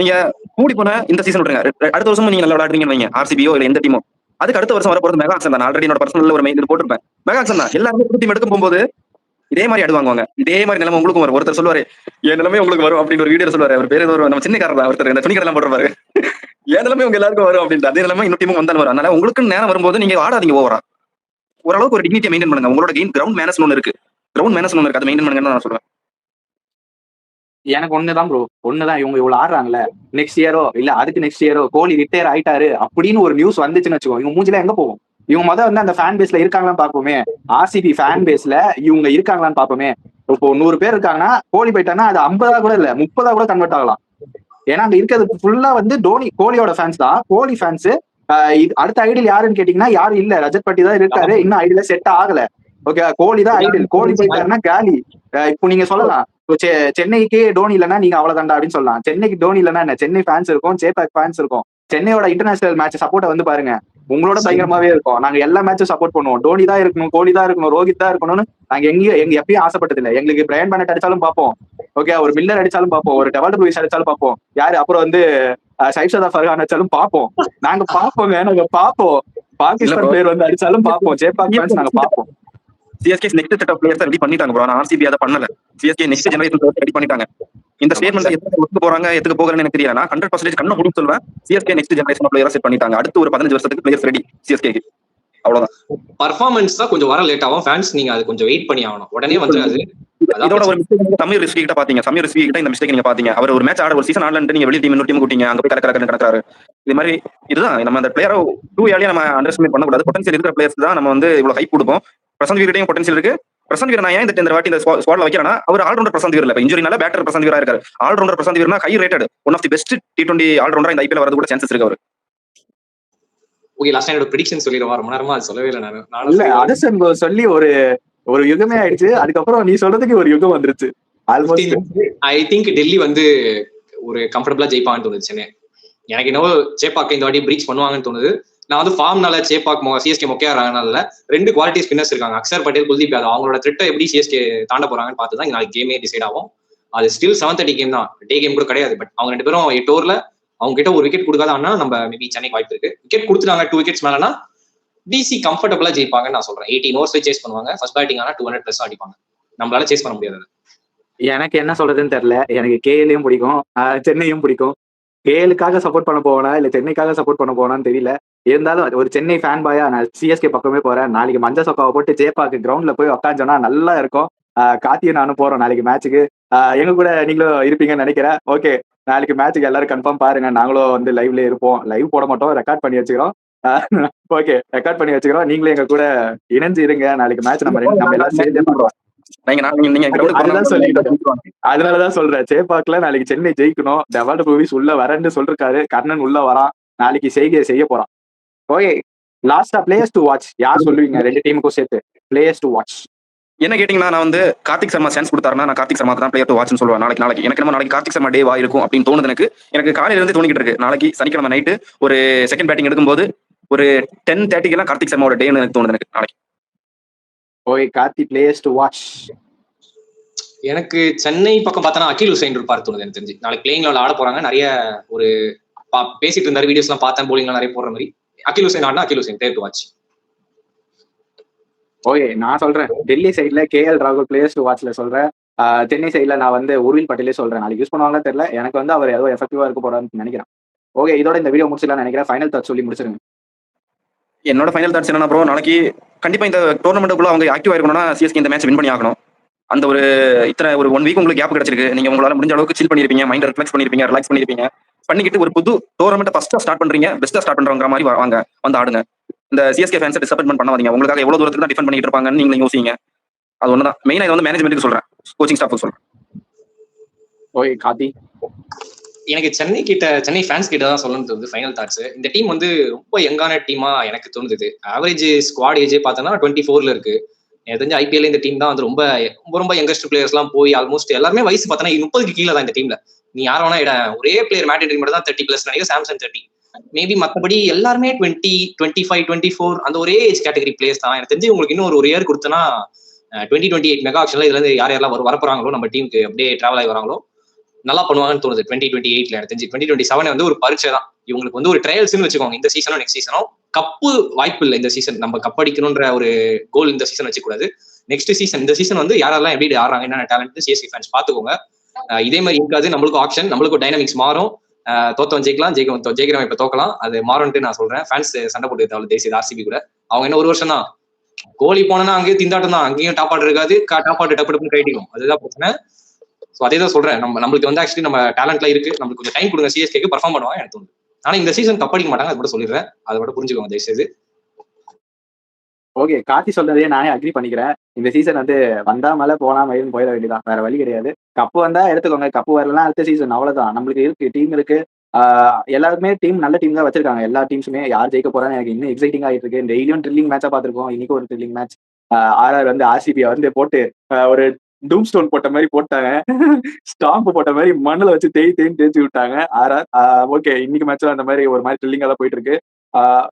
நீங்க கூடி போன இந்த சீசன் விட்டுருங்க. அடுத்த வருஷமும் நீங்க நல்லா விளையாடுறீங்கன்னு வைங்க, ஆர்சிபியோ இல்ல எந்த டீமோ, அதுக்கு அடுத்த வருஷம் வர போறது மெகாக்சன் தான். ஆல்ரெடி என்னோட பர்சனல் ஒரு மெயில் போட்டிருப்பேன். மெகாக்சன் தான் எல்லாருமே டீம் எடுக்க போகும்போது இதே மாதிரி அடுவாங்குவாங்க. இதே மாதிரி நிலைமை உங்களுக்கும் வரும். ஒருத்தர் சொல்லுவாரு என் நிலைமை உங்களுக்கு வரும் அப்படின்னு ஒரு வீடியோ சொல்லுவாரு. அவர் பேரு ஒரு நம்ம சின்னக்காரர் தான். ஒருத்தர் இந்த துணிக்கடலாம் போட்டுருவாரு, என் நிலைமை உங்க எல்லாருக்கும் வரும் அப்படின்ட்டு. அதே நிலைமை இன்னும் டீமும் வந்தாலும் வரும். அதனால உங்களுக்கு நேரம் வரும்போது நீங்க ஆடாதீங்க. ஓவரா ஓரளவுக்கு ஒரு டிக்னிட்டியை மெயின்டைன் பண்ணுங்க. உங்களோட கிரவுண்ட் மேனஸ் ஒன்று இருக்கு, அதை மெயின்டைன் பண்ணுங்கன்னு நான் சொல்லுவேன். எனக்கு ஒண்ணுதான் ப்ரோ, ஒண்ணுதான். இவங்க இவ்வளவு ஆடுறாங்கல்ல, நெக்ஸ்ட் இயரோ இல்ல அதுக்கு நெக்ஸ்ட் இயரோ கோலி ரிட்டையர் ஆயிட்டாரு அப்படின்னு ஒரு நியூஸ் வந்துச்சுன்னு வச்சுக்கோ, இவங்க மூஞ்சில எங்க போகும்? இவங்க வந்து அந்த ஃபேன் பேஸ்ல இருக்காங்களான்னு பாப்போமே. ஆர்சிபி ஃபேன் பேஸ்ல இவங்க இருக்காங்களான்னு பாப்போமே. இப்போ 100 பேர் இருக்காங்கன்னா கோலி போயிட்டாங்கன்னா அது 50 கூட இல்ல 30 கூட கன்வெர்ட் ஆகலாம். ஏன்னா அங்க இருக்கிறது ஃபுல்லா வந்து கோலியோட ஃபேன்ஸ் தான். கோலி ஃபேன்ஸ் அடுத்த ஐடியல் யாருன்னு கேட்டீங்கன்னா யாரும் இல்ல. ரஜத் பட்டி தான் இருக்காரு, இன்னும் ஐடியில செட் ஆகல. ஓகே, கோலி தான் ஐடியல். கோலி போயிட்டாருன்னா காலி. இப்போ நீங்க சொல்லலாம் சென்னைக்கு டோனி இல்லைன்னா நீங்க அவ்வளவுதாண்டா அப்படின்னு சொல்லலாம். சென்னைக்கு டோனி இல்லைன்னா என்ன, சென்னை ஃபேன்ஸ் இருக்கும், சேப்பாக் ஃபேன்ஸ் இருக்கும். சென்னையோட இன்டர்நேஷனல் மேட்ச் சப்போர்ட்டை வந்து பாருங்க, உங்களோட பயங்கரமாவே இருக்கும். நாங்க எல்லா மேட்சும் சப்போர்ட் பண்ணுவோம். டோனி தான் இருக்கணும், கோலி தான் இருக்கணும், ரோஹித் தான் இருக்கணும்னு நாங்க எங்க எப்பயும் ஆசைப்பட்டது இல்லை. எங்களுக்கு பிரையன் பேனட் அடிச்சாலும் பார்ப்போம், ஓகே, ஒரு மில்லர் அடிச்சாலும் பார்ப்போம், ஒரு டெவால்ட் லூயிஸ் அடிச்சாலும் பார்ப்போம், யாரு அப்புறம் வந்து சைஃப்ஷாதா ஃபர்ஹான் அடிச்சாலும் பார்ப்போம். நாங்க பார்ப்போம். பாகிஸ்தான் பிளேயர் வந்து அடிச்சாலும் பார்ப்போம். சேப்பாக் ஃபேன்ஸ் நாங்க பார்ப்போம். CSK next set of players ready பண்ணிட்டாங்க ப்ரோ. நான் ஆர்சிபி அதை பண்ணல. சிஎஸ்கே நெக்ஸ்ட் ஜெனரேஷன் ரெடி பண்ணிட்டாங்க. இந்த ஸ்டேட்மெண்ட் எதுக்கு போறாங்க எதுக்கு போறாங்கன்னு எனக்கு தெரியல. நான் 100% கண்ண முடிச்சு சொல்லுவேன், CSK next generation player set பண்ணிட்டாங்க. அடுத்து ஒரு 15 வருஷத்துக்கு பிளேயர்ஸ் ரெடி சிஎஸ்கேக்கு. அவ்வளவுதான். பர்ஃபார்மன்ஸ் தான் கொஞ்சம் வர லேட் ஆகும். ஃபேன்ஸ் நீங்க அது கொஞ்சம் வெயிட் பண்ணி ஆகணும். உடனே வந்து அது இதோட ஒரு மிஸ்டேக் சமீர் ரிஸ்வி கிட்ட பாத்தீங்க. சமீர் ரிஸ்வி கிட்ட இந்த மிஸ்டேக் நீங்க பாத்தீங்க. அவர் ஒரு மேட்ச் ஆட ஒரு சீசன் ஆடலன்ட்டு நீங்க வெளிய டீம் இன்னொரு டீம் கூட்டிங்க, அங்க போய் கலக்கறன்னு கணக்குறாரு. இது மாதிரி இதுதான் நம்ம அந்த பிளேயரை டூ ஏர்லியா நம்ம அண்டர்ஸ்டிமேட் பண்ணக்கூடாது. பொட்டன்ஷியல் இருக்கிற பிளேயர்ஸ் தான் நம்ம வந்து இவ்வளவு ஹைப் கொடுப்போம். பிரசாந்த் வீரரையும் பொட்டன்ஷியல் இருக்கு. பிரசாந்த் வீரர் நான் ஏன் இந்த வாட்டி இந்த ஸ்குவாட்ல வைக்கிறேன்னா, அவர் ஆல்ரவுண்டர் பிரசாந்த் வீரர் இல்ல. இன்ஜுரினால பேட்டர் பிரசாந்த் வீரரா இருக்காரு. ஆல்ரவுண்டர் பிரசாந்த் வீரர்னா high rated, one of the best T20 ஆல்ரவுண்டரா இந்த IPL வரது கூட சான்சஸ் இருக்கு. அவர் 20 ஆல்ரவுண்டர் பிரசாந்த் வீரர். 1 ஆஃப் தி பெஸ்ட் T20 ஆல்ரவுண்டரா இந்த IPL வரது கூட சான்சஸ் இருக்கு. 1 ஆஃப் தி பெஸ்ட் T20 ஆல்ரவுண்டரா இந்த IPL வரது கூட சான்சஸ் இருக்கு. அவர் ஓகே லாஸ்ட் என்னோட ப்ரெடிக்ஷன் சொல்லிடுவா, ரொம்ப நேரமா அது சொல்லவே இல்லை. இல்ல நானும் அதர்சன் சொல்லி ஒரு யுகமே ஆயிடுச்சு. அதுக்கப்புறம் நீ சொல்றதுக்கு ஒரு யுகம் வந்துருச்சு ஆல்மோஸ்ட். ஐ திங்க் டெல்லி வந்து ஒரு கம்ஃபர்டபுளா ஜெயிப்பாங்கன்னு தோணுது சென்னை. எனக்கு என்னவோ சேப்பாக்க இந்த வாட்டி பிரீச் பண்ணுவாங்கன்னு தோணுது. நான் வந்து ஃபார்ம்னால சேப்பாக் சிஎஸ்கே மொக்கையாடுறாங்கனால 2 குவாலிட்டி ஸ்பின்னர்ஸ் இருக்காங்க, அக்ஷர் பட்டேல், குல்தீப் யாதவ். அவங்களோட த்ரெட்டை எப்படி சிஎஸ்கே தாண்ட போறாங்கன்னு பார்த்து தான் நாளைக்கு கேமே டிசைட் ஆகும். அது ஸ்டில் 7:30 கேம் தான், டே கேம் கூட கிடையாது. பட் அவங்க 2 பேரும் 8 ஓவர்ல அவங்க கிட்ட ஒரு விக்கெட் கொடுக்காதான்னா நம்ம மேபி சென்னைக்கு வாய்ப்பு இருக்கு. விக்கெட் கொடுத்துட்டாங்க 2 விக்கெட்ஸ் மேலனா டிசி கம்ஃபர்டபுளா ஜெயிப்பாங்கன்னு நான் சொல்றேன். 18 ஓவர்ஸ்ல சேஸ் பண்ணுவாங்க. ஃபர்ஸ்ட் பேட்டிங் ஆனா 200+ அடிப்பாங்க. நம்மளால சேஸ் பண்ண முடியாது. எனக்கு என்ன சொல்றதுன்னு தெரியல. எனக்கு கேஎல்லையும் பிடிக்கும், சென்னையும் பிடிக்கும். கேஎலுக்காக சப்போர்ட் பண்ண போவேனா இல்ல சென்னைக்காக சப்போர்ட் பண்ண போவேனான்னு தெரியல. இருந்தாலும் ஒரு சென்னை ஃபேன் பாயா நான் சிஎஸ்கே பக்கமே போறேன். நாளைக்கு மஞ்ச சொக்காவை போட்டு ஜேபாக்கு கிரவுண்ட்ல போய் உட்காந்தோம்னா நல்லா இருக்கும். கார்த்தியும் நானும் போறோம் நாளைக்கு மேட்சுக்கு. எங்க கூட நீங்களும் இருப்பீங்கன்னு நினைக்கிறேன். ஓகே, நாளைக்கு மேட்சுக்கு எல்லாரும் கன்ஃபார்ம் பாருங்க. நாங்களும் வந்து லைவ்ல இருப்போம். லைவ் போட மாட்டோம், ரெக்கார்ட் பண்ணி வச்சுக்கிறோம். ஓகே, ரெக்கார்ட் பண்ணி வச்சுக்கிறோம். நீங்களும் எங்க கூட இணைஞ்சு இருங்க. நாளைக்கு மேட்ச் நம்ம எல்லாரும் சேர்ந்தே பண்ணுவோம். அதனாலதான் சொல்றேன், சேப்பாக்ல நாளைக்கு சென்னை ஜெயிக்கணும். டெவால்ட் மூவிஸ் உள்ள வரேன்னு சொல்லிருக்காரு. கர்ணன் உள்ள வரான். நாளைக்கு செய்ய போறான். ஓகே, லாஸ்டா பிளேயர்ஸ் டு வாட்ச் யார் சொல்லுவீங்க? 2 டீமுக்கும் சேர்த்து பிளேயர்ஸ் டு வாட்ச் என்ன கேட்டீங்கன்னா, நான் வந்து கார்த்திக் சர்மா சான்ஸ் கொடுத்தாருன்னா நான் கார்த்திக் சர்மா தான் பிளேயர் டு வாட்ச்னு சொல்லுவேன். நாளைக்கு எனக்கு நம்ம நாளைக்கு கார்த்திக் சர்மா டேவா இருக்கும் அப்படின்னு தோணுது. எனக்கு காலையில இருந்து தோணிக்கிட்டு இருக்கு. நாளைக்கு சனிக்கிழமை நைட்டு ஒரு செகண்ட் பேட்டிங் எடுக்கும்போது ஒரு 10:30 கார்த்திக் சர்மாவோட டேன்னு எனக்கு தோணுது நாளைக்கு. Okay, Karthik players to watch. எனக்கு சென்னை பக்கம் பார்த்தா அகில் ஹுசைன் இருப்பார் தோணுது எனக்கு தெரிஞ்சு. நாளைக்கு பிளேயிங் லெவல் ஆட போறாங்க. நிறைய ஒரு பேசிட்டு இருந்தாரு, வீடியோஸ் எல்லாம் பார்த்தேன், போலிங்லாம் நிறைய போடுற மாதிரி. அகில் ஹுசைன் ஆடினா Akeal Hosein player to watch. Okay, நான் சொல்றேன் டெல்லி சைட்ல கேஎல் ராகுல் பிளேயர்ஸ் டு வாட்ச்ல சொல்றேன். சென்னை சைட்ல நான் வந்து உருவில் பட்டேலே சொல்றேன். நாளைக்கு யூஸ் பண்ணுவாங்கன்னு தெரியல. எனக்கு வந்து அவர் ஏதோ எஃபெக்டிவா இருக்க போறான்னு நினைக்கிறேன். ஓகே, இதோட இந்த வீடியோ முடிச்சிடலாம் நினைக்கிறேன். ஃபைனல் தாட் சொல்லி முடிச்சிருங்க. என்னோட ஃபைனல் தாட்ஸ் என்னன்னா ப்ரோ, நாளைக்கு கண்டிப்பா இந்த டோர்னமெண்ட்டுக்குள்ள அவங்க ஆக்டிவா இருக்கணும்னா சிஎஸ்கே இந்த மேட்ச் வின் பண்ணி ஆகணும். அந்த ஒரு இத்தனை ஒரு 1 வீக் உங்களுக்கு கேப் கிடைச்சிருக்கு. நீங்க உங்களால முடிஞ்ச அளவுக்கு சில் பண்ணிருப்பீங்க, மைண்ட் ரிலாக்ஸ் பண்ணிருப்பீங்க. பண்ணிக்கிட்டு ஒரு புது டோர்னமெண்ட் ஃபர்ஸ்டா ஸ்டார்ட் பண்றீங்க, பெஸ்டா ஸ்டார்ட் பண்றவங்க மாதிரி வாங்க, வந்து ஆடுங்க. இந்த சிஎஸ்கே ஃபேன்ஸ் டிசப்பாயின்ட் பண்ணாதீங்க. உங்களுக்காக எவ்வளவு தூரத்துக்கு தான் டிஃபெண்ட் பண்ணிட்டு இருப்பாங்கன்னு நீங்க யோசிங்க. அது ஒண்ணுதான் மெயினா. இது வந்து மேனேஜ்மெண்ட்டுக்கு சொல்றேன், கோச்சிங் ஸ்டாஃப்க்கு சொல்றேன். ஓகே கார்த்தி. எனக்கு சென்னை ஃபேன்ஸ் கிட்ட தான் சொல்லணும்னு தோணுது ஃபைனல் தாட்ஸ். இந்த டீம் வந்து ரொம்ப யங்கான டீமா எனக்கு தோணுது. ஆவரேஜ் ஸ்குவாட் ஏஜே பார்த்தோன்னா 24ல இருக்கு. எனக்கு தெரிஞ்ச ஐபிஎல் இந்த டீம் தான் வந்து ரொம்ப யங்கஸ்ட் பிளேயர்ஸ் எல்லாம் போய் ஆல்மோஸ்ட் எல்லாருமே வயசு பார்த்தோன்னா 30க்கு கீழே தான் இந்த டீம்ல. நீ யார வேணா ஒரே பிளேயர் மேட் மட்டும் தான் 30+ நினைக்கிறேன், சாம்சங் 30. மேபி மற்றபடி எல்லாருமே 20, 25, 24 அந்த ஒரே ஏஜ் கேட்டகரி பிளேயர்ஸ் தான். எனக்கு தெரிஞ்சு உங்களுக்கு இன்னும் ஒரு இயர் கொடுத்தனா 2028 மெகா ஆக்ஷன்ல இதுல இருந்து யாரெல்லாம் வரப்போறாங்களோ நம்ம டீமுக்கு அப்படியே டிராவல் ஆகி வராங்களோ நல்லா பண்ணுவாங்கன்னு தோணுது. 2028ல எனக்கு தெரிஞ்சு 2027 வந்து ஒரு பரீட்சை தான் இவங்களுக்கு, வந்து ஒரு ட்ரையல்ஸ்னு வச்சுக்கோங்க. இந்த சீசனும் நெக்ஸ்ட் சீசனும் கப்பு வாய்ப்பு இல்லை. இந்த சீசன் நம்ம கப் அடிக்கணும்ன்ற ஒரு கோல் இந்த சீசன் வச்சுக்கூடாது. நெக்ஸ்ட் சீசன் இந்த சீசன் வந்து யாரெல்லாம் எப்படி ஆடுறாங்க, என்னென்ன டேலண்ட் சிஎஸ்கே ஃபேன்ஸ் பாத்துக்கோங்க. இதே மாதிரி இருக்காது. நம்மளுக்கும் ஆப்ஷன், நம்மளுக்கும் டைனமிக்ஸ் மாறும். தோத்தவன் ஜெயிக்கலாம், ஜெயிக்கிறவன் இப்ப தோக்கலாம். அது மாறும்ட்டு நான் சொல்றேன். ஃபேன்ஸ் சண்டை போட்டு தேவை தேசிய ஆர்சிபி கூட. அவங்க என்ன ஒரு வருஷம் தான் கோலி போனா அங்கேயும் திண்டாட்டம் தான், அங்கேயும் டாப் ஆர்டர் இருக்காது. டாப் ஆர்டர் டப்பு கைட்டிக்கும், அதுதான் பிரச்சனை. ஸோ அதே தான் சொல்றேன். நம்மளுக்கு வந்து ஆக்சுவலி நம்ம டேலண்ட்லாம் இருக்கு, நம்மளுக்கு கொஞ்சம் டைம் கொடுங்க, சிஎஸ்கேக்கு பர்ஃபார்ம் பண்ணுவாங்க எனக்கு தோணுது. ஆனா இந்த சீசன் கப் அடிக்க மாட்டாங்க, அது மட்டும் சொல்லிடுறேன். அதை மட்டும் புரிஞ்சுக்கோங்க தயவுசெய்து. ஓகே, கார்த்தி சொல்றதே நானே அக்ரி பண்ணிக்கிறேன். இந்த சீசன் வந்து வந்தா மேல போனா மயிலும் போயிட வேண்டியதான், வேற வழி கிடையாது. கப்பு வந்தா எடுத்துக்கோங்க, கப்பு வரலாம் அடுத்த சீசன், அவ்வளவுதான். நம்மளுக்கு இருக்கு, டீம் இருக்கு. எல்லாருமே டீம் நல்ல டீம் தான் வச்சிருக்காங்க. எல்லா டீம்ஸுமே யார் ஜெயிக்க போறான்னு எனக்கு இன்னும் எக்ஸைட்டிங் ஆகிட்டு இருக்கு. டெய்லியும் ட்ரில்லிங் மேட்சா பார்த்திருக்கோம். இன்னைக்கு ஒரு ட்ரில்லிங் மேட்ச். ஆர்ஆர் வந்து ஆர்சிபியை வந்து போட்டு ஒரு டூம் ஸ்டோன் போட்ட மாதிரி போட்டாங்க. ஸ்டாம்பு போட்ட மாதிரி மண்ணில் வச்சு தேய்ச்சி விட்டாங்க ஆர்ஆர். ஓகே, இன்னைக்கு மேட்ச்ல அந்த மாதிரி ஒரு மாதிரி ட்ரில்லிங்கா தான் போயிட்டு இருக்கு.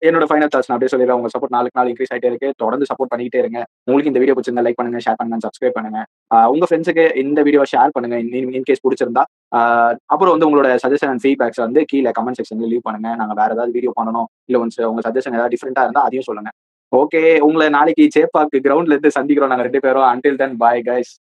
என்னோட ஃபைனல் தாட்ஸ் நான் அப்படியே சொல்லிடுறேன். உங்க சப்போர்ட் நாளுக்கு நாள் இன்க்ரீஸ் ஆகிட்டே இருக்கு. தொடர்ந்து சப்போர்ட் பண்ணிக்கிட்டே இருங்க. உங்களுக்கு இந்த வீடியோ பிடிச்சிருந்தா லைக் பண்ணுங்க, ஷேர் பண்ணுங்க, சப்ஸ்கிரைப் பண்ணுங்க. உங்க ஃப்ரெண்ட்ஸுக்கு இந்த வீடியோ ஷேர் பண்ணுங்க இன்கேஸ் பிடிச்சிருந்தா. அப்புறம் வந்து உங்களோட சஜஷன் அண்ட் ஃபீட்பேக்ஸ் வந்து கீழே கமெண்ட் செக்ஷன்ல லீவ் பண்ணுங்க. நாங்க வேற ஏதாவது வீடியோ பண்ணணும் இல்ல உங்க சஜஷன் ஏதாவது டிஃப்ரெண்டா இருந்தா அதையும் சொல்லுங்க. ஓகே, உங்களை நாளைக்கு சேப்பாக்கு கிரவுண்ட்ல இருந்து சந்திக்கிறோம் நாங்க 2 பேரும். Until then bye guys.